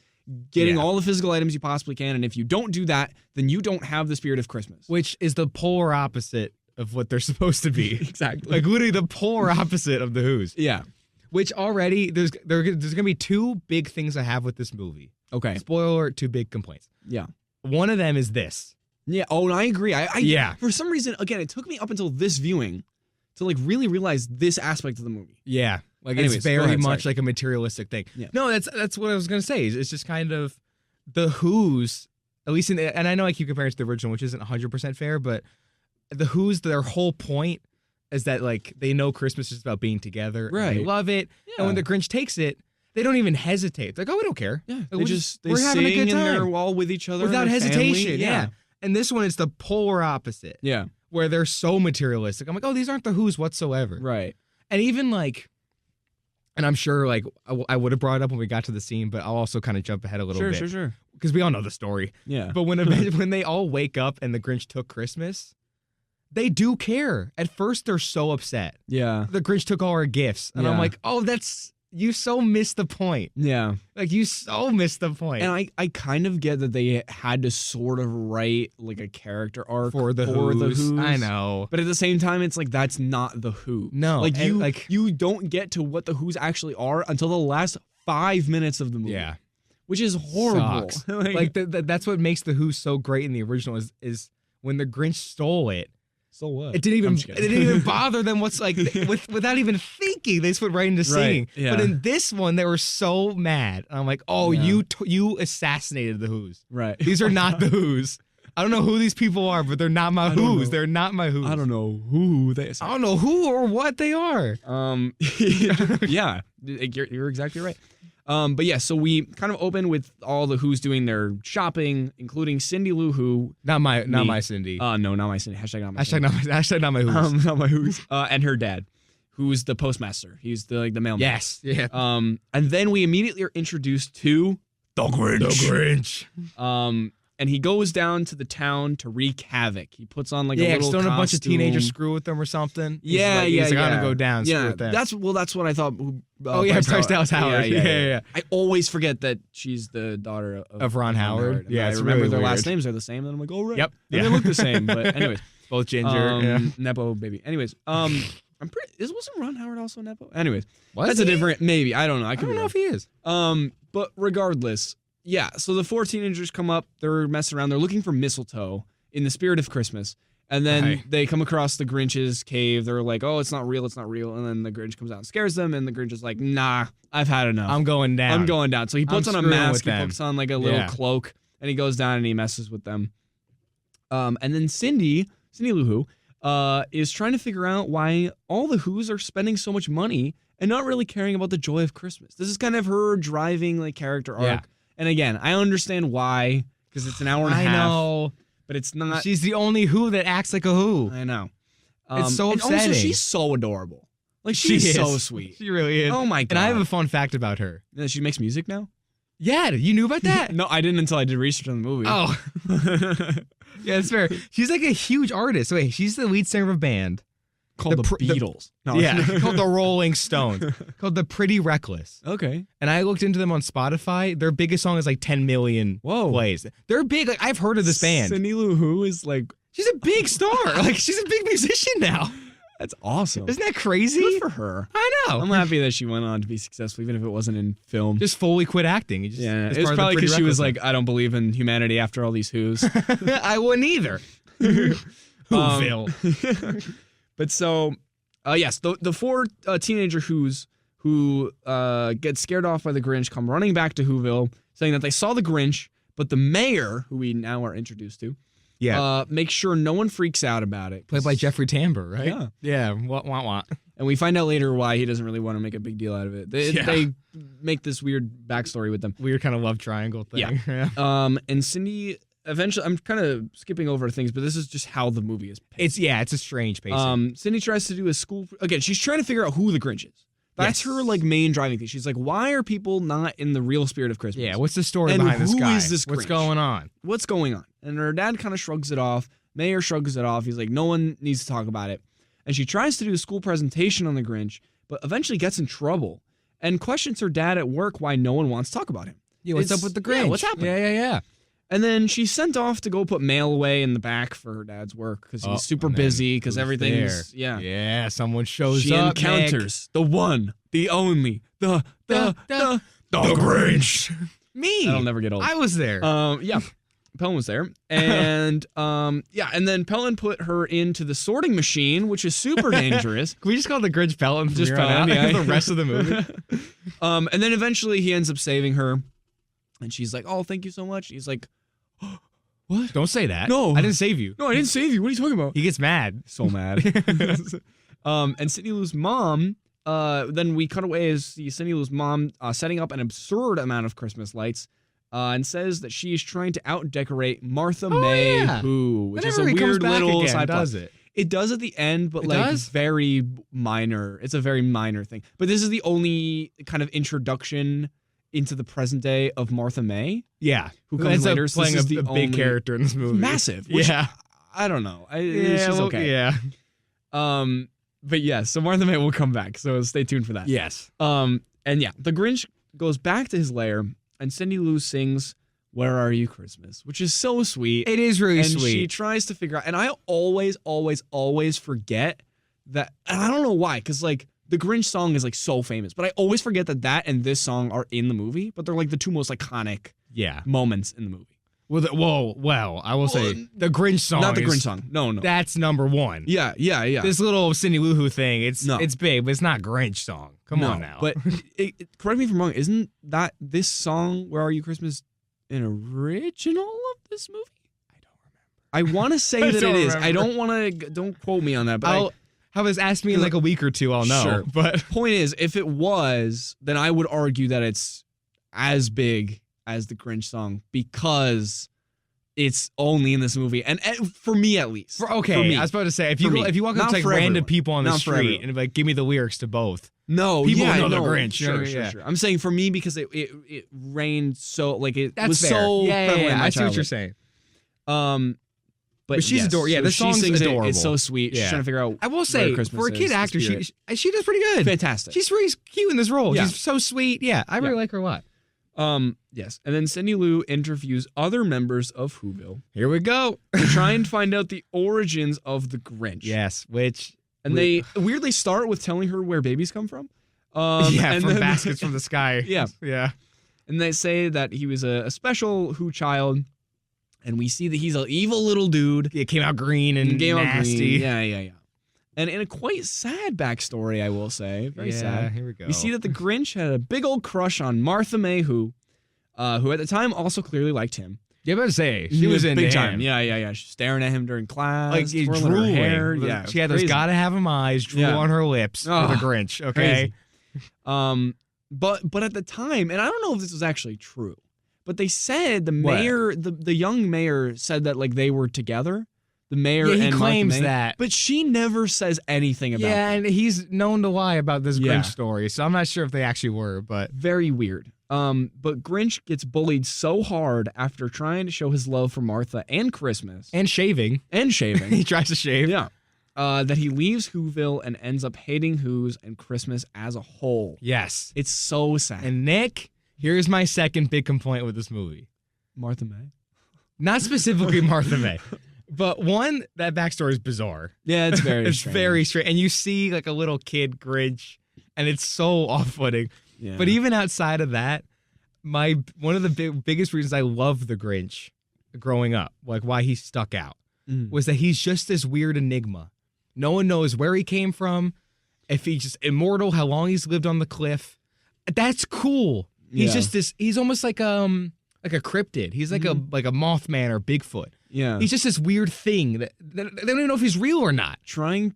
S1: getting
S2: Yeah.
S1: all the physical items you possibly can. And if you don't do that, then you don't have the spirit of Christmas.
S2: Which is the polar opposite of what they're supposed to be.
S1: Exactly.
S2: Like literally the polar opposite of the Who's.
S1: Yeah.
S2: Which already there's gonna be two big things I have with this movie.
S1: Okay.
S2: Spoiler alert, two big complaints.
S1: Yeah.
S2: One of them is this.
S1: Yeah. Oh, and I agree.
S2: Yeah.
S1: For some reason, again, it took me up until this viewing to like really realize this aspect of the movie.
S2: Yeah. Like
S1: Anyways,
S2: it's
S1: go
S2: very
S1: ahead,
S2: much
S1: sorry.
S2: like a materialistic thing.
S1: Yeah.
S2: No, that's what I was gonna say. It's just kind of the Who's, at least and I know I keep comparing it to the original, which isn't 100% fair, but the Who's, their whole point is that like they know Christmas is about being together. And they
S1: Right.
S2: love it.
S1: Yeah.
S2: And when the Grinch takes it, they don't even hesitate. It's like, oh, we don't care.
S1: Yeah.
S2: Like,
S1: We're
S2: having a
S1: sing
S2: good
S1: and they're
S2: time
S1: all with each other
S2: without
S1: and their
S2: hesitation.
S1: family.
S2: Yeah. And this one is the polar opposite.
S1: Yeah.
S2: Where they're so materialistic. I'm like, oh, these aren't the Who's whatsoever.
S1: Right.
S2: And even like, and I'm sure like I would have brought it up when we got to the scene, but I'll also kind of jump ahead a little bit.
S1: Sure.
S2: Because we all know the story.
S1: Yeah.
S2: But when they all wake up and the Grinch took Christmas, they do care. At first, they're so upset.
S1: Yeah.
S2: The Grinch took all our gifts. And I'm
S1: Yeah.
S2: like, oh, you so missed the point.
S1: Yeah.
S2: Like, you so missed the point.
S1: And I kind of get that they had to sort of write like a character arc
S2: for the Who's. I know.
S1: But at the same time, it's like that's not the Who.
S2: No.
S1: Like
S2: and,
S1: you don't get to what the Who's actually are until the last 5 minutes of the movie.
S2: Yeah.
S1: Which is horrible.
S2: Sucks. Like that's what makes the Who so great in the original is when the Grinch stole it.
S1: So what?
S2: It didn't even bother them. What's like without even thinking, they just went right into singing.
S1: Yeah.
S2: But in this one, they were so mad. And I'm like, oh,
S1: Yeah.
S2: you assassinated the Who's.
S1: Right.
S2: These are not the Who's. I don't know who these people are, but they're not my
S1: I don't
S2: Who's.
S1: know.
S2: They're not my Who's.
S1: I don't know who they.
S2: I don't know who or what they are.
S1: Yeah, you're exactly right. But yeah, so we kind of open with all the Who's doing their shopping, including Cindy Lou Who.
S2: Not my Cindy.
S1: No, not my Cindy. Hashtag not my
S2: Hashtag not my Who's.
S1: Not my Who's. And her dad, who's the postmaster. He's the mailman.
S2: Yes. Yeah.
S1: And then we immediately are introduced to the Grinch.
S2: The Grinch.
S1: And he goes down to the town to wreak havoc. He puts on like a little
S2: don't a bunch of
S1: costume.
S2: teenagers screw with them or something. He's
S1: Yeah.
S2: gonna go down. Screw with them.
S1: That's what I thought.
S2: Bryce Dallas Howard. Yeah.
S1: I always forget that she's the daughter of
S2: Ron Howard. Yeah,
S1: I
S2: it's
S1: remember
S2: really
S1: their last
S2: weird.
S1: names are the same. And I'm like, oh right.
S2: Yep.
S1: And they look the same. But anyways,
S2: Both ginger.
S1: Nepo baby. Anyways, I'm pretty. Wasn't Ron Howard also Nepo? Anyways,
S2: Was
S1: that's
S2: he?
S1: a different. Maybe I don't know. I
S2: I don't know if he is.
S1: But regardless, yeah. So the 4 teenagers come up. They're messing around. They're looking for mistletoe in the spirit of Christmas. And then
S2: Right.
S1: they come across the Grinch's cave. They're like, oh, it's not real. It's not real. And then the Grinch comes out and scares them. And the Grinch is like, nah, I've had enough.
S2: I'm going down.
S1: I'm going down. So he puts on a
S2: screwing
S1: mask.
S2: with
S1: He
S2: them.
S1: puts on like a little
S2: Yeah.
S1: cloak. And he goes down and he messes with them. And then Cindy Lou Who, is trying to figure out why all the Who's are spending so much money and not really caring about the joy of Christmas. This is kind of her driving like character arc.
S2: Yeah.
S1: And again, I understand why, because it's an hour and a half.
S2: I know.
S1: But it's not.
S2: She's the only Who that acts like a Who.
S1: I know.
S2: It's so
S1: and also,
S2: upsetting.
S1: she's so adorable. Like,
S2: She
S1: she's
S2: is.
S1: so sweet.
S2: She really is.
S1: Oh my God.
S2: And I have a fun fact about her.
S1: Yeah, she makes music now?
S2: Yeah, you knew about that?
S1: No, I didn't until I did research on the movie.
S2: Oh. Yeah, it's fair. She's like a huge artist. Wait, she's the lead singer of a band.
S1: Called the Beatles. No.
S2: Yeah, called the Rolling Stones. Called the Pretty Reckless.
S1: Okay.
S2: And I looked into them on Spotify. Their biggest song is like 10 million plays. They're big. Like, I've heard of this band.
S1: Cindy Lou Who is like...
S2: She's a big star. Like, she's a big musician now.
S1: That's awesome.
S2: Isn't that crazy?
S1: Good for her.
S2: I know.
S1: I'm happy that she went on to be successful, even if it wasn't in film.
S2: Just fully quit acting.
S1: Yeah, it was probably because she was like, I don't believe in humanity after all these Who's.
S2: I wouldn't either. Whoville.
S1: But so, yes, the 4 teenager Who's who get scared off by the Grinch come running back to Whoville, saying that they saw the Grinch, but the mayor, who we now are introduced to, makes sure no one freaks out about it.
S2: Played by Jeffrey Tambor, right?
S1: Yeah.
S2: Yeah. What?
S1: And we find out later why he doesn't really want to make a big deal out of it. They make this weird backstory with them.
S2: Weird kind of love triangle thing.
S1: Yeah. And Cindy, eventually, I'm kind of skipping over things, but this is just how the movie is paced.
S2: It's a strange pacing.
S1: Cindy tries to do a school... Again, she's trying to figure out who the Grinch is. That's her like main driving thing. She's like, why are people not in the real spirit of Christmas?
S2: Yeah, what's the story
S1: And
S2: behind this
S1: who
S2: guy?
S1: is this
S2: What's
S1: Grinch?
S2: going on?
S1: What's going on? And her dad kind of shrugs it off. Mayor shrugs it off. He's like, no one needs to talk about it. And she tries to do a school presentation on the Grinch, but eventually gets in trouble and questions her dad at work why no one wants to talk about him.
S2: Yeah, what's up with the Grinch?
S1: Yeah, what's happening?
S2: Yeah.
S1: And then she's sent off to go put mail away in the back for her dad's work because he's super busy because everything's
S2: Yeah, someone shows
S1: she
S2: up.
S1: She encounters the one, the only, the Grinch.
S2: Me.
S1: That'll never get old.
S2: I was there.
S1: Yeah. Pelton was there. And and then Pelton put her into the sorting machine, which is super dangerous.
S2: Can we just call the Grinch Pelton from
S1: just
S2: Pelton?
S1: Yeah.
S2: The rest of the movie.
S1: And then eventually he ends up saving her. And she's like, "Oh, thank you so much." He's like, "What?
S2: Don't say that.
S1: No.
S2: I didn't save you.
S1: No, I didn't save you. What are you talking about?"
S2: He gets mad.
S1: So mad. And Cindy Lou's mom, then we cut away as see Cindy Lou's mom setting up an absurd amount of Christmas lights and says that she is trying to out-decorate Martha May Who, which is a weird little side plot.
S2: Does it?
S1: It does at the end, but
S2: does?
S1: very minor. It's a very minor thing. But this is the only kind of introduction into the present day of Martha May.
S2: Yeah.
S1: Who comes later.
S2: Playing
S1: so
S2: a big character in this movie.
S1: Massive. Which I don't know. She's okay.
S2: Yeah.
S1: But yeah, so Martha May will come back. So stay tuned for that.
S2: Yes.
S1: And yeah, the Grinch goes back to his lair and Cindy Lou sings "Where Are You, Christmas?" which is so sweet.
S2: It is really sweet.
S1: And she tries to figure out, and I always forget that, and I don't know why, because like the Grinch song is like so famous, but I always forget that and this song are in the movie, but they're like the two most iconic moments in the movie.
S2: Well, I will say the Grinch song.
S1: Not the Grinch song. No.
S2: That's number one.
S1: Yeah.
S2: This little Cindy Lou Who thing, it's big, but it's not Grinch song. Come on now.
S1: But correct me if I'm wrong, isn't that this song, "Where Are You, Christmas," an original of this movie? I don't remember. I want to say that it is. I don't want to, don't quote me on that, but
S2: Have us ask me in like a week or two, I'll know.
S1: Sure.
S2: But
S1: point is, if it was, then I would argue that it's as big as the Grinch song because it's only in this movie, and for me at least.
S2: For me. I was about to say if you walk up to like random people on the street and like give me the lyrics to both.
S1: No,
S2: people know the Grinch.
S1: Sure. I'm saying for me because it reigned so like it
S2: That's
S1: was
S2: fair.
S1: so
S2: Yeah. I see what you're saying.
S1: But
S2: she's adorable. Yeah,
S1: so
S2: the song's adorable.
S1: It's so sweet. She's trying to figure out.
S2: I will say, for a kid actor, she does pretty good.
S1: Fantastic.
S2: She's really cute in this role.
S1: Yeah.
S2: She's so sweet. Yeah, I really like her a lot.
S1: Yes. And then Cindy Lou interviews other members of Whoville.
S2: Here we go.
S1: To try and find out the origins of the Grinch.
S2: Yes,
S1: they weirdly start with telling her where babies come from.
S2: From baskets from the sky.
S1: Yeah. And they say that he was a special Who child. And we see that he's an evil little dude.
S2: It came out green and nasty.
S1: Yeah. And in a quite sad backstory, I will say. Very sad.
S2: Here we go.
S1: We see that the Grinch had a big old crush on Martha May Who at the time also clearly liked him.
S2: Yeah, about to say, she was in
S1: big time. Yeah. She's staring at him during class.
S2: Like, drooling.
S1: Her hair. Yeah,
S2: she had those gotta have him eyes, drool on her lips for the Grinch, okay?
S1: Crazy. But at the time, and I don't know if this was actually true, but they said the mayor, the young mayor said that like they were together. The mayor
S2: he
S1: and
S2: claims
S1: Martha May,
S2: that.
S1: but she never says anything about that.
S2: And he's known to lie about this Grinch story, so I'm not sure if they actually were, but
S1: very weird. But Grinch gets bullied so hard after trying to show his love for Martha and Christmas.
S2: And shaving.
S1: He
S2: tries to shave.
S1: Yeah. That he leaves Whoville and ends up hating Who's and Christmas as a whole.
S2: Yes.
S1: It's so sad.
S2: And Nick, here's my second big complaint with this movie.
S1: Martha May?
S2: Not specifically Martha May. But one, that backstory is bizarre.
S1: Yeah, it's very
S2: it's
S1: strange.
S2: very strange. And you see like a little kid Grinch, and it's so off-putting.
S1: Yeah.
S2: But even outside of that, one of the biggest reasons I love the Grinch growing up, like why he stuck out, was that he's just this weird enigma. No one knows where he came from, if he's just immortal, how long he's lived on the cliff. That's cool. He's just this. He's almost like a cryptid. He's like a Mothman or Bigfoot.
S1: Yeah.
S2: He's just this weird thing that they don't even know if he's real or not.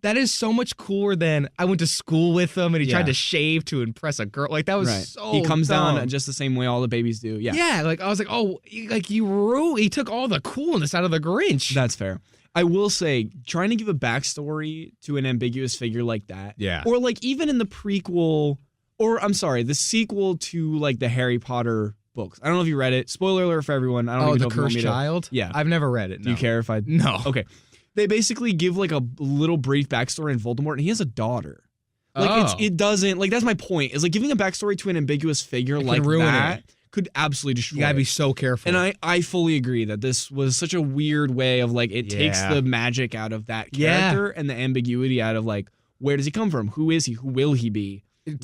S2: That is so much cooler than I went to school with him and he tried to shave to impress a girl. Like that was so
S1: He comes
S2: dumb.
S1: down just the same way all the babies do. Yeah.
S2: Yeah. Like I was like, oh, like he took all the coolness out of the Grinch.
S1: That's fair. I will say, trying to give a backstory to an ambiguous figure like that.
S2: Yeah.
S1: Or like even in the prequel, or I'm sorry, the sequel to like the Harry Potter books. I don't know if you read it. Spoiler alert for everyone. I don't even know
S2: The Cursed Child?
S1: Yeah.
S2: I've never read it. No.
S1: Do you care if I?
S2: No.
S1: Okay. They basically give like a little brief backstory in Voldemort, and he has a daughter. Like it doesn't, like that's my point. Is like giving a backstory to an ambiguous figure like
S2: ruin
S1: that could absolutely destroy.
S2: You gotta
S1: it.
S2: be so careful.
S1: And I fully agree that this was such a weird way of like it takes
S2: Yeah.
S1: the magic out of that character and the ambiguity out of like where does he come from? Who is he? Who will he be?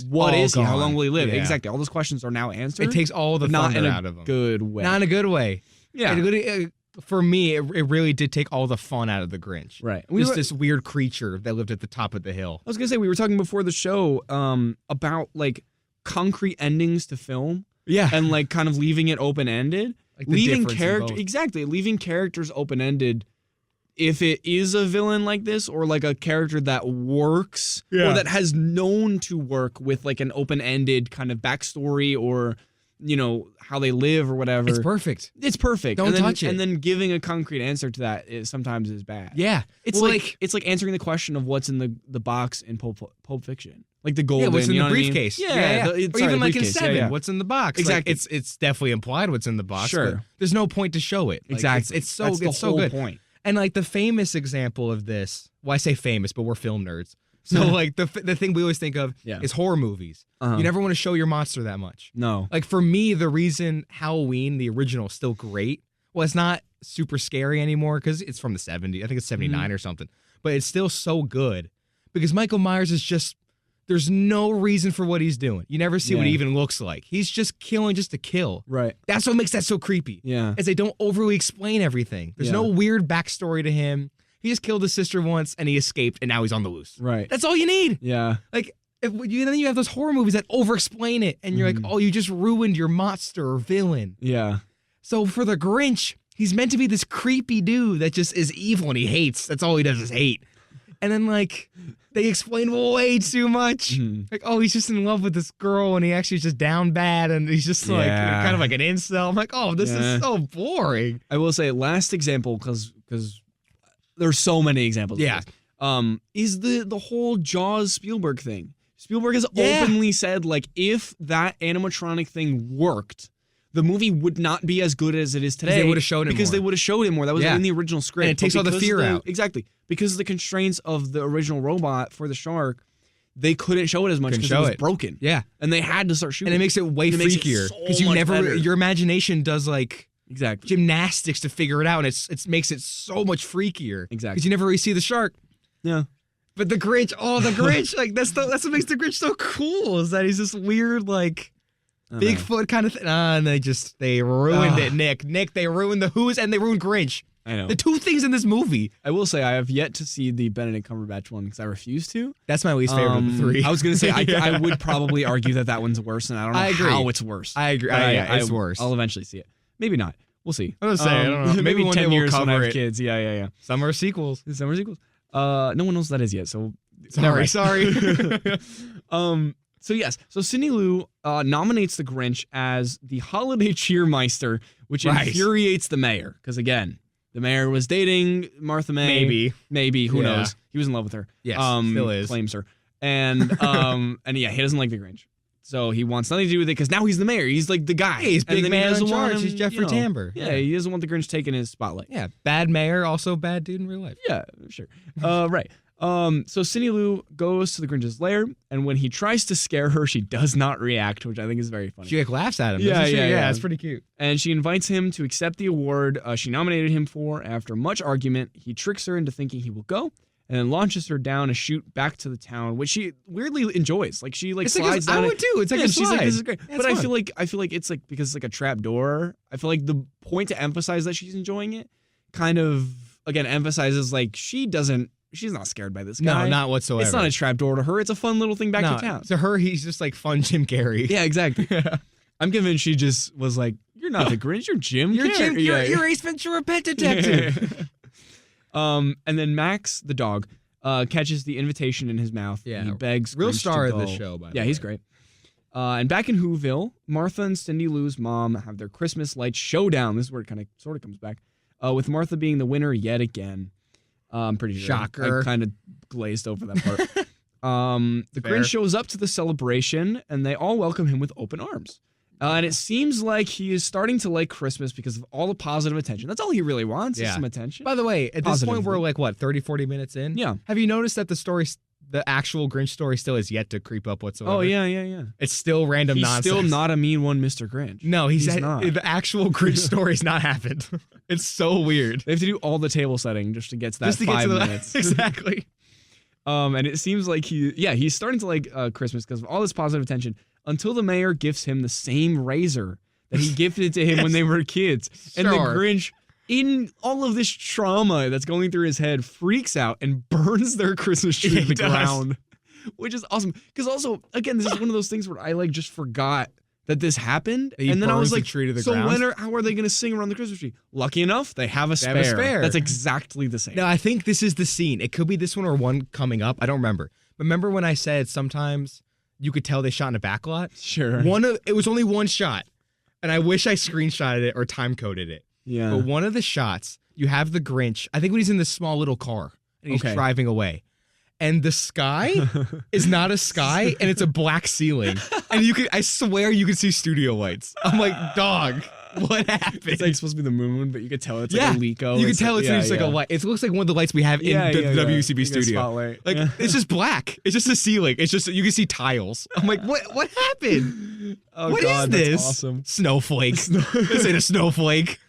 S1: What
S2: all
S1: is he? How
S2: gone.
S1: long will he live?
S2: Yeah.
S1: Exactly. All those questions are now answered.
S2: It takes all the
S1: but not
S2: thunder
S1: in a
S2: out of them.
S1: good way.
S2: Not in a good way.
S1: Yeah.
S2: For me, it really did take all the fun out of the Grinch.
S1: Right.
S2: This weird creature that lived at the top of the hill.
S1: I was gonna say we were talking before the show about like concrete endings to film.
S2: Yeah.
S1: And like kind of leaving it open ended.
S2: Like the
S1: leaving
S2: difference in both.
S1: leaving characters open ended. If it is a villain like this, or like a character that works,
S2: Yeah.
S1: or that has known to work with like an open-ended kind of backstory, or you know how they live or whatever,
S2: It's perfect.
S1: It's perfect.
S2: Don't
S1: and then,
S2: touch it.
S1: And then giving a concrete answer to that sometimes is bad.
S2: Yeah.
S1: It's
S2: Well,
S1: it's like answering the question of what's in the box in Pulp Fiction, like the golden.
S2: what's in
S1: you know
S2: the
S1: what I mean?
S2: briefcase?
S1: Yeah,
S2: Or
S1: sorry,
S2: even
S1: the
S2: like in
S1: briefcase.
S2: Seven,
S1: Yeah.
S2: what's in the box?
S1: Exactly.
S2: Like, it's definitely implied what's in the box.
S1: Sure.
S2: But there's no point to show it. Like,
S1: Exactly.
S2: It's so
S1: That's the
S2: it's so
S1: whole
S2: good.
S1: point.
S2: And like the famous example of this, well, I say famous, but we're film nerds. So like the thing we always think of is horror movies.
S1: Uh-huh.
S2: You never want to show your monster that much.
S1: No.
S2: Like for me, the reason Halloween, the original, is still great. Well, it's not super scary anymore because it's from the 70s. I think it's 79 or something. But it's still so good because Michael Myers is just, there's no reason for what he's doing. You never see what he even looks like. He's just killing just to kill.
S1: Right.
S2: That's what makes that so creepy.
S1: Yeah.
S2: Is they don't overly explain everything. There's no weird backstory to him. He just killed his sister once and he escaped and now he's on the loose.
S1: Right.
S2: That's all you need.
S1: Yeah.
S2: Like, then you have those horror movies that over-explain it, and you're like, oh, you just ruined your monster or villain.
S1: Yeah.
S2: So for the Grinch, he's meant to be this creepy dude that just is evil and he hates. That's all he does is hate. And then, like, they explain way too much. Like, oh, he's just in love with this girl, and he actually is just down bad, and he's just, like, kind of like an incel. I'm like, oh, this is so boring.
S1: I will say, last example, because there's so many examples.
S2: Yeah.
S1: Is the whole Jaws Spielberg thing. Spielberg has openly said, like, if that animatronic thing worked, the movie would not be as good as it is today.
S2: They would have showed it
S1: because
S2: more.
S1: they would have showed it more. That was in the original script.
S2: And it takes all the fear out.
S1: Exactly. Because of the constraints of the original robot for the shark, they couldn't show it as much because it was broken.
S2: Yeah.
S1: And they had to start shooting.
S2: And it makes it way freakier. Because you never, your imagination does, like, gymnastics to figure it out, and it makes it so much freakier.
S1: Exactly.
S2: Because you never really see the shark.
S1: Yeah.
S2: But the Grinch, the Grinch, like that's what makes the Grinch so cool, is that he's this weird, like, Bigfoot kind of thing. And they ruined it, Nick, they ruined the Who's and they ruined Grinch.
S1: I know.
S2: The two things in this movie.
S1: I will say I have yet to see the Benedict Cumberbatch one because I refuse to.
S2: That's my least favorite of the three.
S1: I was going to say, I would probably argue that one's worse, and I don't know how it's worse.
S2: I agree. It's worse.
S1: I'll eventually see it. Maybe not. We'll see.
S2: I was saying, I don't know.
S1: Maybe
S2: one
S1: 10
S2: day we'll
S1: years when I
S2: cover
S1: have
S2: it.
S1: kids. Yeah.
S2: Some are sequels.
S1: Some are sequels. No one knows what that is yet, so...
S2: Sorry.
S1: So yes, so Cindy Lou nominates the Grinch as the holiday cheermeister, which infuriates the mayor. Because again, the mayor was dating Martha May. Maybe. Who knows? He was in love with her.
S2: Yes, still is.
S1: Claims her. And he doesn't like the Grinch. So he wants nothing to do with it because now he's the mayor. He's like the guy.
S2: Yeah, he's big man in charge. He's Jeffrey
S1: Tambor.
S2: Tambor.
S1: Yeah, he doesn't want the Grinch taking his spotlight.
S2: Yeah, bad mayor, also bad dude in real life.
S1: Yeah, sure. Right. So Cindy Lou goes to the Grinch's lair, and when he tries to scare her, she does not react, which I think is very funny.
S2: She like laughs at him.
S1: Yeah,
S2: it's pretty cute.
S1: And she invites him to accept the award she nominated him for. After much argument, he tricks her into thinking he will go, and then launches her down a chute back to the town, which she weirdly enjoys. Like she like slides down.
S2: I would too. It's like a
S1: she's
S2: slide.
S1: like, this is great.
S2: Yeah,
S1: but
S2: it's
S1: I
S2: fun.
S1: feel like it's like because it's like a trap door. I feel like the point to emphasize that she's enjoying it kind of again emphasizes like she's not scared by this guy.
S2: No, not whatsoever.
S1: It's not a trap door to her. It's a fun little thing back to town.
S2: To her, he's just like fun Jim Carrey.
S1: Yeah, exactly. I'm convinced she just was like, "You're not the Grinch. You're Jim.
S2: You're Ace Ventura, Pet Detective."
S1: And then Max, the dog, catches the invitation in his mouth.
S2: Yeah,
S1: and he begs.
S2: Real
S1: Grinch
S2: star
S1: to
S2: of the
S1: go.
S2: show. By the
S1: yeah,
S2: way.
S1: he's great. And back in Whoville, Martha and Cindy Lou's mom have their Christmas light showdown. This is where it kind of sort of comes back, with Martha being the winner yet again. I'm pretty sure.
S2: Shocker.
S1: I kind of glazed over that part. The Grinch shows up to the celebration, and they all welcome him with open arms. And it seems like he is starting to like Christmas because of all the positive attention. That's all he really wants is some attention.
S2: By the way, at this point, we're like, what, 30, 40 minutes in?
S1: Yeah.
S2: Have you noticed that the story the actual Grinch story still has yet to creep up whatsoever.
S1: Oh, yeah.
S2: It's still random
S1: He's
S2: nonsense.
S1: still not a mean one, Mr. Grinch.
S2: No, he's
S1: not.
S2: The actual Grinch story's not happened. It's so weird.
S1: They have to do all the table setting just to get to that 5 minutes.
S2: Exactly.
S1: And it seems like he's starting to like Christmas because of all this positive attention until the mayor gifts him the same razor that he gifted to him when they were kids.
S2: Sure.
S1: And the Grinch, in all of this trauma that's going through his head, freaks out and burns their Christmas tree to the ground, which is awesome. Because also, again, this is one of those things where I like just forgot that this happened, and then I was like,
S2: tree to the
S1: so
S2: ground?
S1: how are they going to sing around the Christmas tree? Lucky enough, they have a spare. That's exactly the same.
S2: No, I think this is the scene. It could be this one or one coming up. I don't remember. But remember when I said sometimes you could tell they shot in a backlot?
S1: Sure.
S2: It was only one shot, and I wish I screenshotted it or time coded it.
S1: Yeah.
S2: But one of the shots, you have the Grinch. I think when he's in this small little car and he's driving away. And the sky is not a sky, and it's a black ceiling. And I swear you can see studio lights. I'm like, dog, what happened?
S1: It's like supposed to be the moon, but you could tell it's like a Lico.
S2: You can tell it's just like a light. It looks like one of the lights we have in the WCB studio.
S1: Spotlight.
S2: Like it's just black. It's just a ceiling. It's just you can see tiles. I'm like, what happened?
S1: Oh,
S2: what
S1: God,
S2: is this?
S1: That's awesome.
S2: Snowflake. This ain't a snowflake.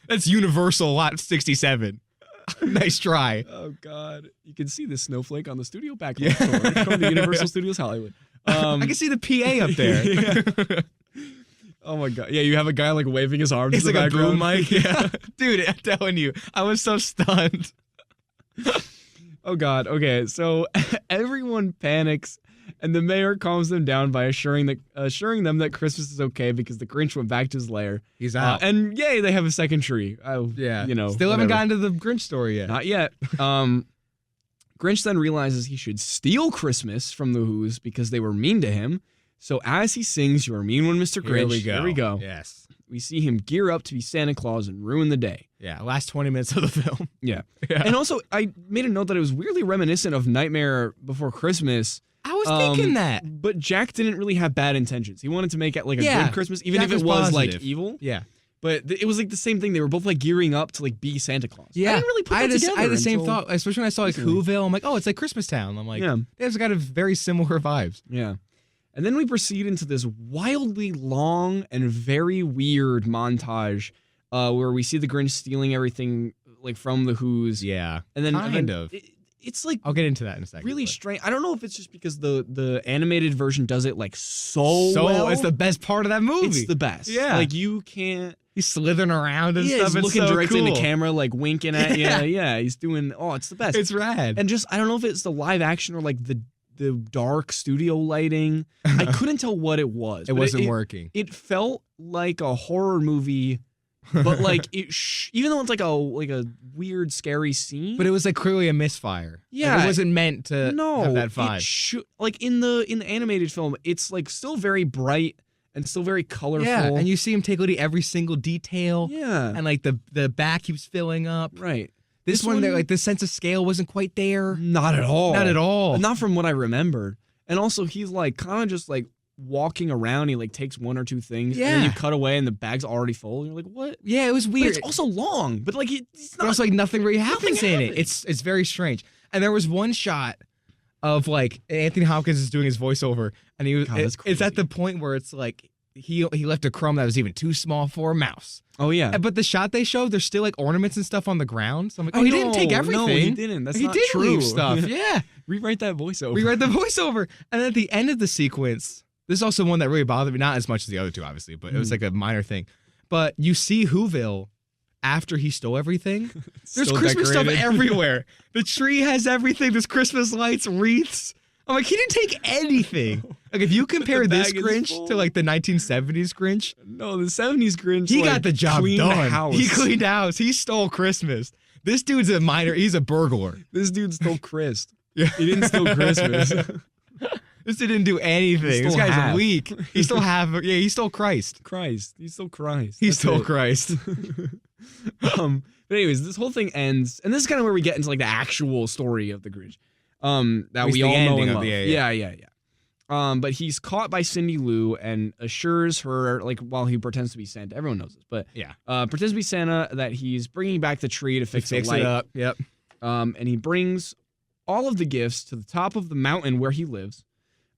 S2: That's Universal Lot 67. Nice try.
S1: Oh, God. You can see the snowflake on the studio background from the Universal Studios Hollywood.
S2: I can see the PA up there.
S1: Oh, my God. Yeah, you have a guy like waving his arms
S2: It's
S1: in the
S2: like
S1: background.
S2: a boom mic. Yeah. Dude, I'm telling you, I was so stunned.
S1: Oh, God. Okay, so everyone panics, and the mayor calms them down by assuring them that Christmas is okay because the Grinch went back to his lair.
S2: He's out.
S1: And yay, they have a second tree.
S2: Yeah.
S1: Still
S2: haven't gotten to the Grinch story yet.
S1: Not yet. Grinch then realizes he should steal Christmas from the Who's because they were mean to him. So as he sings, "You're a mean one, Mr. Grinch,"
S2: Here we go. Yes.
S1: We see him gear up to be Santa Claus and ruin the day.
S2: Yeah, last 20 minutes of the film.
S1: Yeah. And also, I made a note that it was weirdly reminiscent of Nightmare Before Christmas.
S2: I was thinking that.
S1: But Jack didn't really have bad intentions. He wanted to make it like a good Christmas, even
S2: Jack
S1: if it
S2: was
S1: was like
S2: positive.
S1: evil.
S2: Yeah.
S1: But it was like the same thing. They were both like gearing up to like be Santa Claus.
S2: Yeah.
S1: I didn't really put that together.
S2: I had the same thought, especially when I saw like Whoville. I'm like, oh, it's like Christmas Town. I'm like, it's got a very similar vibes.
S1: Yeah. And then we proceed into this wildly long and very weird montage where we see the Grinch stealing everything like from the Who's.
S2: Yeah.
S1: And then
S2: kind of.
S1: It's like
S2: I'll get into that in a second.
S1: Really strange. I don't know if it's just because the animated version does it like so well.
S2: It's the best part of that movie.
S1: It's the best.
S2: Yeah.
S1: Like you can't.
S2: He's slithering around and stuff.
S1: He's looking
S2: so
S1: directly
S2: cool.
S1: into camera, like winking at you. Yeah. He's doing. Oh, it's the best.
S2: It's rad.
S1: And just I don't know if it's the live action or like the dark studio lighting. I couldn't tell what it was.
S2: It wasn't working.
S1: It felt like a horror movie, but like even though it's like a weird, scary scene.
S2: But it was like clearly a misfire.
S1: Yeah,
S2: like, it wasn't meant to have that vibe.
S1: Like in the animated film, it's like still very bright and still very colorful.
S2: Yeah, and you see him take literally every single detail.
S1: Yeah,
S2: and like the back keeps filling up.
S1: Right.
S2: This one, like the sense of scale wasn't quite there.
S1: Not at all.
S2: Not at all.
S1: Not from what I remembered. And also, he's like kind of just like walking around. He like takes one or two things.
S2: Yeah.
S1: And then you cut away and the bag's already full. And you're like, what?
S2: Yeah, it was weird.
S1: But it's also long. But like, it's not.
S2: But also, like nothing really happens in it. It's very strange. And there was one shot of like Anthony Hopkins is doing his voiceover, and he was. It's at the point where it's like he left a crumb that was even too small for a mouse.
S1: Oh yeah.
S2: But the shot they showed, there's still like ornaments and stuff on the ground. So I'm like, he didn't take everything.
S1: No, he didn't. That's not
S2: true.
S1: He did
S2: leave stuff. Yeah.
S1: Rewrite that voiceover.
S2: Rewrite the voiceover. And then at the end of the sequence, this is also one that really bothered me, not as much as the other two, obviously, but it was like a minor thing. But you see Whoville after he stole everything. There's Christmas stuff everywhere. The tree has everything. There's Christmas lights, wreaths. I'm like, he didn't take anything. Like, if you compare this Grinch to like the 1970s Grinch.
S1: No, the 70s Grinch.
S2: He got the job done.
S1: House.
S2: He cleaned house. He stole Christmas. This dude's a minor. He's a burglar.
S1: This dude stole Christ.
S2: Yeah.
S1: He didn't steal Christmas.
S2: This dude didn't do anything. This guy's weak. He stole half. Yeah, he stole Christ.
S1: He stole Christ.
S2: He stole Christ.
S1: But anyways, this whole thing ends, and this is kind of where we get into like the actual story of the Grinch. That we all know and love. Yeah. But he's caught by Cindy Lou and assures her, like, while he pretends to be Santa, everyone knows this, but pretends to be Santa, that he's bringing back the tree to fix
S2: it up. Yep.
S1: And he brings all of the gifts to the top of the mountain where he lives,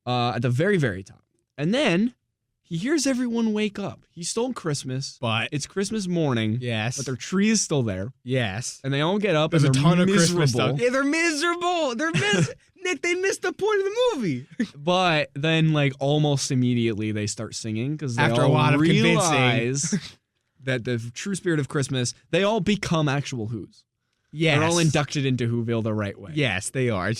S1: at the very, very top. And then he hears everyone wake up. He stole Christmas,
S2: But
S1: it's Christmas morning.
S2: yes,
S1: But their tree is still there.
S2: yes.
S1: And they all get up
S2: There's a
S1: and they're
S2: ton of
S1: miserable.
S2: Christmas stuff. Yeah, they're miserable. Nick, they missed the point of the movie.
S1: But then, like, almost immediately they start singing because they
S2: After
S1: all
S2: a lot of
S1: realize that the true spirit of Christmas, they all become actual Who's.
S2: Yes.
S1: They're all inducted into Whoville the right way.
S2: Yes, they are.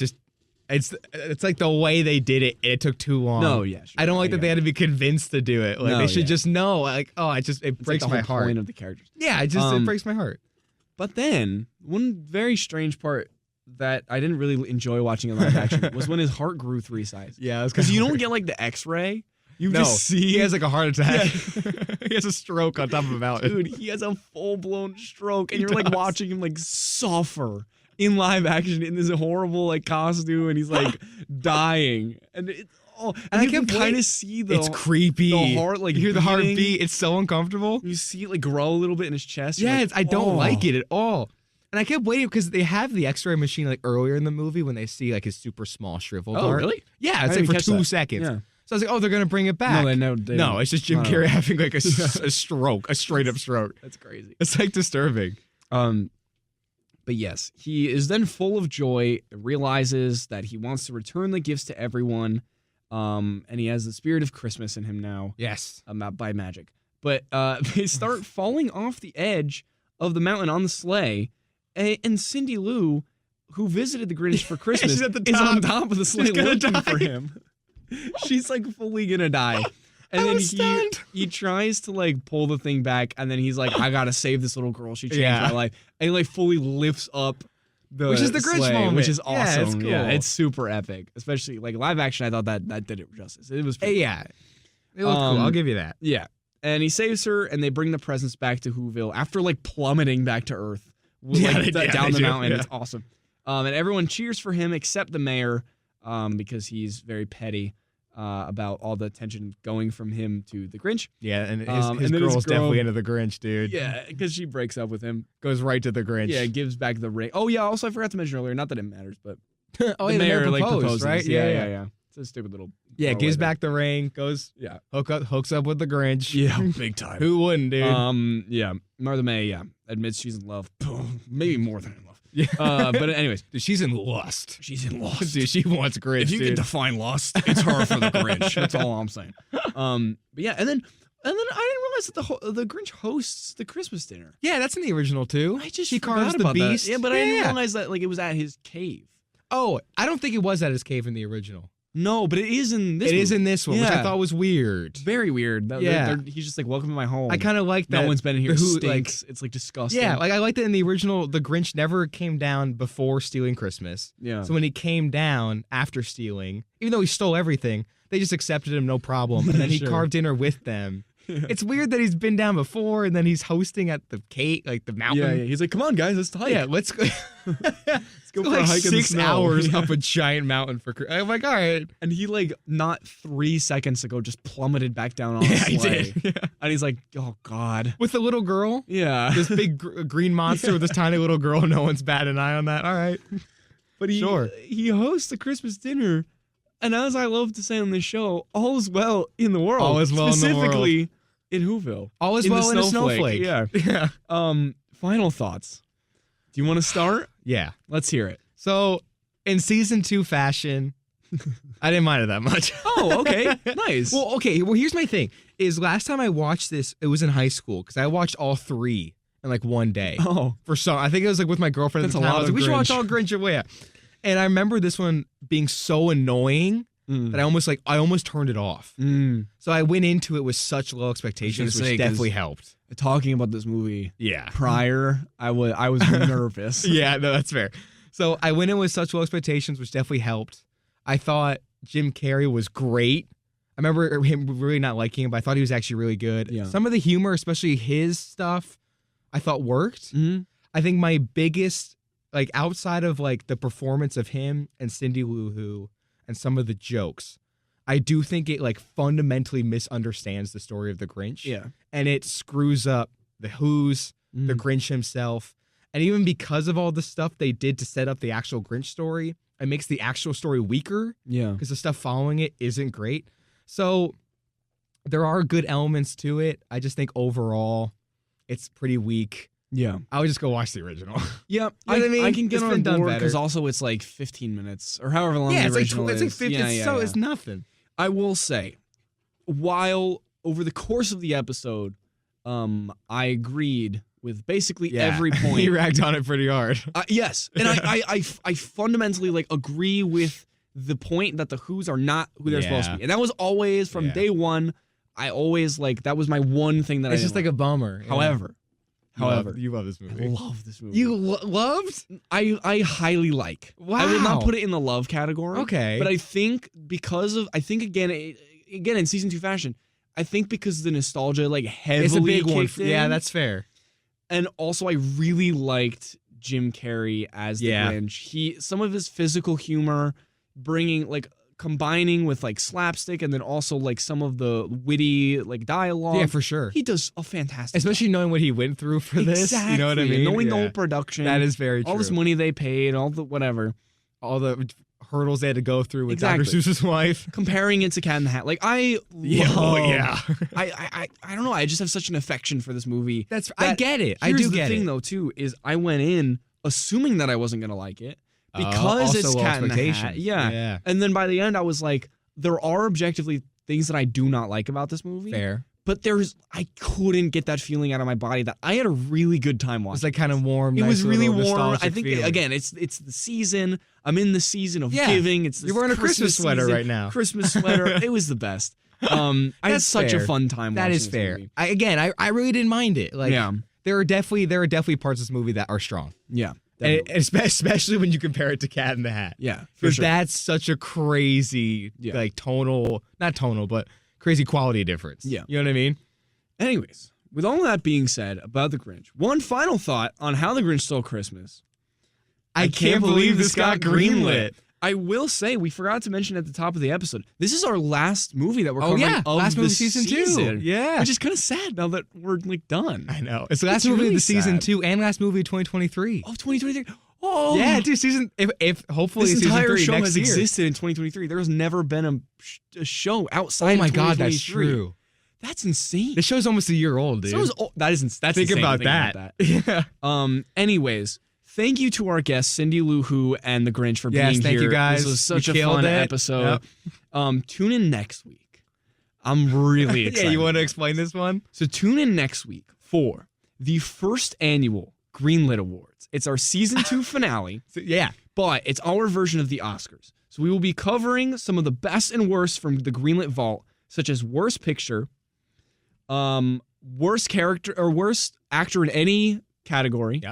S2: It's like the way they did it. It took too long.
S1: No, yeah, sure.
S2: I don't like that they had to be convinced to do it. Like
S1: No,
S2: they should
S1: yeah.
S2: just know. Like, it
S1: It's
S2: breaks
S1: like the
S2: my
S1: whole
S2: heart.
S1: point of the characters.
S2: Yeah, it breaks my heart.
S1: But then, one very strange part that I didn't really enjoy watching in live action was when his heart grew 3 sizes.
S2: Yeah,
S1: Because you don't get, like, the X-ray. You
S2: No,
S1: just see...
S2: he has like a heart attack. He has a stroke on top of a mountain.
S1: Dude, he has a full-blown stroke, and
S2: He
S1: you're, like,
S2: does.
S1: watching him, like, suffer in live action in this horrible, like, costume, and he's, like, dying. And it's... Oh, and
S2: I
S1: you can
S2: can't
S1: kind
S2: wait.
S1: of see
S2: It's creepy.
S1: the heart, like,
S2: you hear the
S1: beating.
S2: heartbeat. It's so uncomfortable.
S1: You see it, like, grow a little bit in his chest. You're
S2: Yeah,
S1: like,
S2: I don't
S1: oh.
S2: like it at all. And I kept waiting because they have the X-ray machine like earlier in the movie when they see like his super small shriveled
S1: Oh,
S2: heart.
S1: really?
S2: Yeah,
S1: I
S2: it's
S1: didn't
S2: like for
S1: catch
S2: 2
S1: that.
S2: seconds.
S1: Yeah.
S2: So I was like, oh, they're gonna bring it back.
S1: No,
S2: It's just Jim
S1: no.
S2: Carrey having like a stroke, a straight up stroke.
S1: That's crazy.
S2: It's like disturbing.
S1: But yes, he is then full of joy, realizes that he wants to return the gifts to everyone, and he has the spirit of Christmas in him now,
S2: Yes.
S1: by magic. But they start falling off the edge of the mountain on the sleigh, and Cindy Lou, who visited the Grinch for Christmas,
S2: She's at the
S1: is on
S2: top.
S1: top of the sleigh
S2: gonna
S1: looking
S2: die.
S1: for him. She's like fully gonna die. And
S2: I
S1: then
S2: was stunned.
S1: he tries to like pull the thing back, and then he's like, I gotta save this little girl. She changed
S2: Yeah.
S1: my life. And he like fully lifts up the
S2: Which is the Grinch
S1: sleigh,
S2: moment.
S1: which is
S2: Yeah, it's
S1: awesome. Yeah,
S2: cool.
S1: it's super epic. Especially like live action, I thought that did it justice. It was pretty
S2: Yeah. It looked cool. I'll give you that.
S1: yeah. And he saves her, and they bring the presents back to Whoville after like plummeting back to Earth,
S2: Yeah,
S1: like,
S2: they
S1: down the
S2: do,
S1: mountain.
S2: yeah.
S1: It's awesome. And everyone cheers for him except the mayor, because he's very petty about all the attention going from him to the Grinch.
S2: Yeah, and his
S1: And then his
S2: girl's
S1: girl-
S2: definitely into the Grinch, dude.
S1: Yeah, because she breaks up with him.
S2: Goes right to the Grinch.
S1: Yeah, gives back the ring. Oh yeah, also I forgot to mention earlier, not that it matters, but
S2: oh,
S1: the
S2: yeah,
S1: mayor like
S2: proposed,
S1: proposes,
S2: right?
S1: Yeah. It's a stupid little.
S2: Yeah,
S1: throwaway
S2: gives
S1: thing.
S2: back the ring, goes
S1: Yeah.
S2: hooks up with the Grinch.
S1: Yeah, big time.
S2: Who wouldn't, dude?
S1: Yeah. Martha May, admits she's in love. Maybe more than in love.
S2: Yeah.
S1: But anyways,
S2: Dude, she's in lust.
S1: she's in lust.
S2: Dude, she wants Grinch,
S1: If you
S2: dude.
S1: can define lust, it's her for the Grinch. That's all I'm saying. But yeah, and then I didn't realize that the Grinch hosts the Christmas dinner.
S2: Yeah, that's in the original too.
S1: I just
S2: he
S1: forgot
S2: carves the
S1: about that.
S2: beast.
S1: Yeah, but I didn't realize that like it was at his cave.
S2: Oh, I don't think it was at his cave in the original.
S1: No, but it is in this.
S2: It is
S1: movie.
S2: in this one, which I
S1: Yeah.
S2: thought was weird.
S1: Very weird.
S2: Yeah.
S1: He's just like, welcome to my home.
S2: I kind of like that.
S1: No one's been in here.
S2: the
S1: It
S2: who,
S1: stinks. It's like disgusting.
S2: Yeah, like I like that in the original, the Grinch never came down before stealing Christmas.
S1: Yeah.
S2: So when he came down after stealing, even though he stole everything, they just accepted him no problem, and then he
S1: Sure.
S2: carved dinner with them. It's weird that he's been down before, and then he's hosting at the cave, like the mountain.
S1: Yeah. He's like, come on, guys, let's hike.
S2: Yeah, let's go.
S1: Let's go for
S2: like
S1: a hike in the
S2: 6
S1: snow.
S2: hours
S1: Yeah.
S2: up a giant mountain for. I'm like, all right.
S1: And he like not 3 seconds ago just plummeted back down on
S2: Yeah,
S1: the
S2: he
S1: sleigh.
S2: did. Yeah.
S1: And he's like, oh god.
S2: With the little girl,
S1: Yeah.
S2: this big green monster with this tiny little girl. No one's batting an eye on that. All right.
S1: But
S2: Sure.
S1: he hosts a Christmas dinner, and as I love to say on this show, all is well in the world.
S2: All is well in the world.
S1: Specifically in Whoville.
S2: All is
S1: In the
S2: well in a snowflake.
S1: Yeah.
S2: Yeah.
S1: Final thoughts. Do you want to start?
S2: Yeah.
S1: Let's hear it.
S2: So, in season 2 fashion, I didn't mind it that much.
S1: Oh, okay. Nice.
S2: Well, okay. Well, here's my thing: is last time I watched this, it was in high school because I watched all 3 in like one day.
S1: oh.
S2: For some, I think it was like with my girlfriend at
S1: That's
S2: the
S1: a
S2: time. I
S1: lot
S2: was
S1: of
S2: like, we should watch
S1: Grinch.
S2: all Grinch and yeah. And I remember this one being so annoying that I almost turned it off. So I went into it with such low expectations,
S1: say,
S2: which
S1: 'cause-
S2: definitely helped.
S1: Talking about this movie
S2: Yeah.
S1: prior, I was nervous.
S2: Yeah, no, that's fair. So I went in with such low expectations, which definitely helped. I thought Jim Carrey was great. I remember him really not liking him, but I thought he was actually really good.
S1: Yeah.
S2: Some of the humor, especially his stuff, I thought worked.
S1: Mhm.
S2: I think my biggest, like outside of like the performance of him and Cindy Lou Who and some of the jokes, I do think it like fundamentally misunderstands the story of the Grinch.
S1: Yeah.
S2: And it screws up the Who's, the Grinch himself. And even because of all the stuff they did to set up the actual Grinch story, it makes the actual story weaker
S1: Yeah.
S2: because the stuff following it isn't great. So there are good elements to it. I just think overall it's pretty weak.
S1: Yeah.
S2: I would just go watch the original.
S1: Yeah.
S2: know what I mean?
S1: I can get
S2: It's
S1: on
S2: been done
S1: board
S2: better.
S1: because also it's like 15 minutes or however long
S2: Yeah,
S1: the
S2: it's
S1: original
S2: like
S1: is.
S2: 50. It's nothing.
S1: I will say, while over the course of the episode, I agreed with basically every point.
S2: He ragged on it pretty hard.
S1: Yes, and I fundamentally like agree with the point that the Who's are not who they're supposed to be, and that was always from day one. I always like that was my one thing that
S2: It's just like a bummer.
S1: However,
S2: you love this movie.
S1: I love this movie.
S2: You loved?
S1: I highly like.
S2: Wow.
S1: I will not put it in the love category.
S2: Okay.
S1: But I think again in season 2 fashion, I think because the nostalgia like heavily
S2: It's a big one.
S1: kicked in,
S2: Yeah, that's fair.
S1: and also I really liked Jim Carrey as the Grinch. Some of his physical humor, combining with like slapstick, and then also like some of the witty like dialogue.
S2: Yeah, for sure.
S1: He does a fantastic
S2: Especially knowing what he went through for this. You know what I mean?
S1: Knowing the whole production.
S2: That is very true.
S1: All this money they paid, all the whatever.
S2: All the hurdles they had to go through with
S1: Exactly.
S2: Dr. Seuss's wife.
S1: Comparing it to Cat in the Hat. Like I don't know. I just have such an affection for this movie.
S2: I get it. I
S1: Here's
S2: do
S1: the
S2: get
S1: thing
S2: it.
S1: though too is I went in assuming that I wasn't gonna like it because it's
S2: also
S1: Cat in the Hat.
S2: expectations. Yeah.
S1: And then by the end I was like, there are objectively things that I do not like about this movie.
S2: Fair.
S1: But I couldn't get that feeling out of my body that I had a really good time watching.
S2: It was like kind of warm.
S1: It was really warm.
S2: nostalgic
S1: I think
S2: feeling.
S1: again, it's the season. I'm in the season of giving. It's
S2: You're wearing a Christmas sweater
S1: season.
S2: right now.
S1: Christmas sweater. It was the best. I had such a fun time.
S2: That
S1: watching
S2: is
S1: this
S2: fair.
S1: movie.
S2: I really didn't mind it. Like
S1: Yeah.
S2: there are definitely parts of this movie that are strong.
S1: Yeah,
S2: And especially when you compare it to Cat in the Hat.
S1: yeah, for
S2: Because
S1: sure.
S2: that's such a crazy, like not tonal, but crazy quality difference.
S1: Yeah.
S2: You know what I mean?
S1: Anyways, with all that being said about the Grinch, one final thought on how the Grinch stole Christmas.
S2: I can't believe this got greenlit.
S1: I will say, we forgot to mention at the top of the episode, this is our last movie that we're
S2: Oh
S1: covering
S2: yeah,
S1: of
S2: last
S1: the
S2: movie season 2. Yeah.
S1: Which is kind of sad now that we're like done.
S2: I know. It's the last movie
S1: really
S2: of the season
S1: sad.
S2: 2 and last movie of 2023.
S1: Oh, 2023. Oh,
S2: Yeah, dude, if hopefully
S1: this
S2: season
S1: entire
S2: 3
S1: show
S2: next
S1: has
S2: year.
S1: existed in 2023. There has never been a show outside
S2: Oh my
S1: of
S2: god, that's
S1: 2023.
S2: true.
S1: That's insane.
S2: The show's almost a year old, dude.
S1: That's
S2: Think
S1: insane
S2: about
S1: to
S2: that. Yeah.
S1: Anyways, thank you to our guests Cindy Lou Who and the Grinch for
S2: Yes,
S1: being
S2: thank
S1: here.
S2: you guys.
S1: This was such
S2: You
S1: a fun
S2: killed it.
S1: episode. Tune in next week. I'm really excited.
S2: Yeah, you want to explain this one?
S1: So tune in next week for the first annual Greenlit Awards. It's our season 2 finale.
S2: Yeah.
S1: But it's our version of the Oscars. So we will be covering some of the best and worst from the Greenlit Vault, such as Worst Picture, Worst Character or Worst Actor in any category,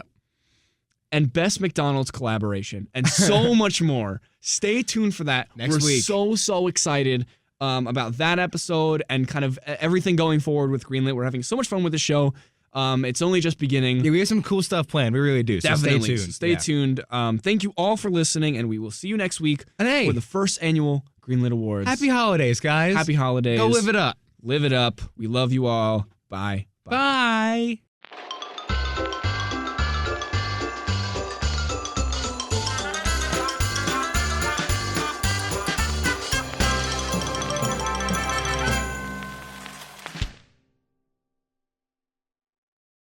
S1: and Best McDonald's Collaboration, and so much more. Stay tuned for that.
S2: Next week.
S1: We're so excited about that episode and kind of everything going forward with Greenlit. We're having so much fun with the show. It's only just beginning.
S2: Yeah, we have some cool stuff planned. We really do. So
S1: Definitely.
S2: stay tuned.
S1: Stay tuned. Thank you all for listening, and we will see you next week
S2: And hey,
S1: for the first annual Greenlit Awards.
S2: happy holidays, guys.
S1: Happy holidays.
S2: Go live it up.
S1: Live it up. We love you all. Bye.
S2: Bye.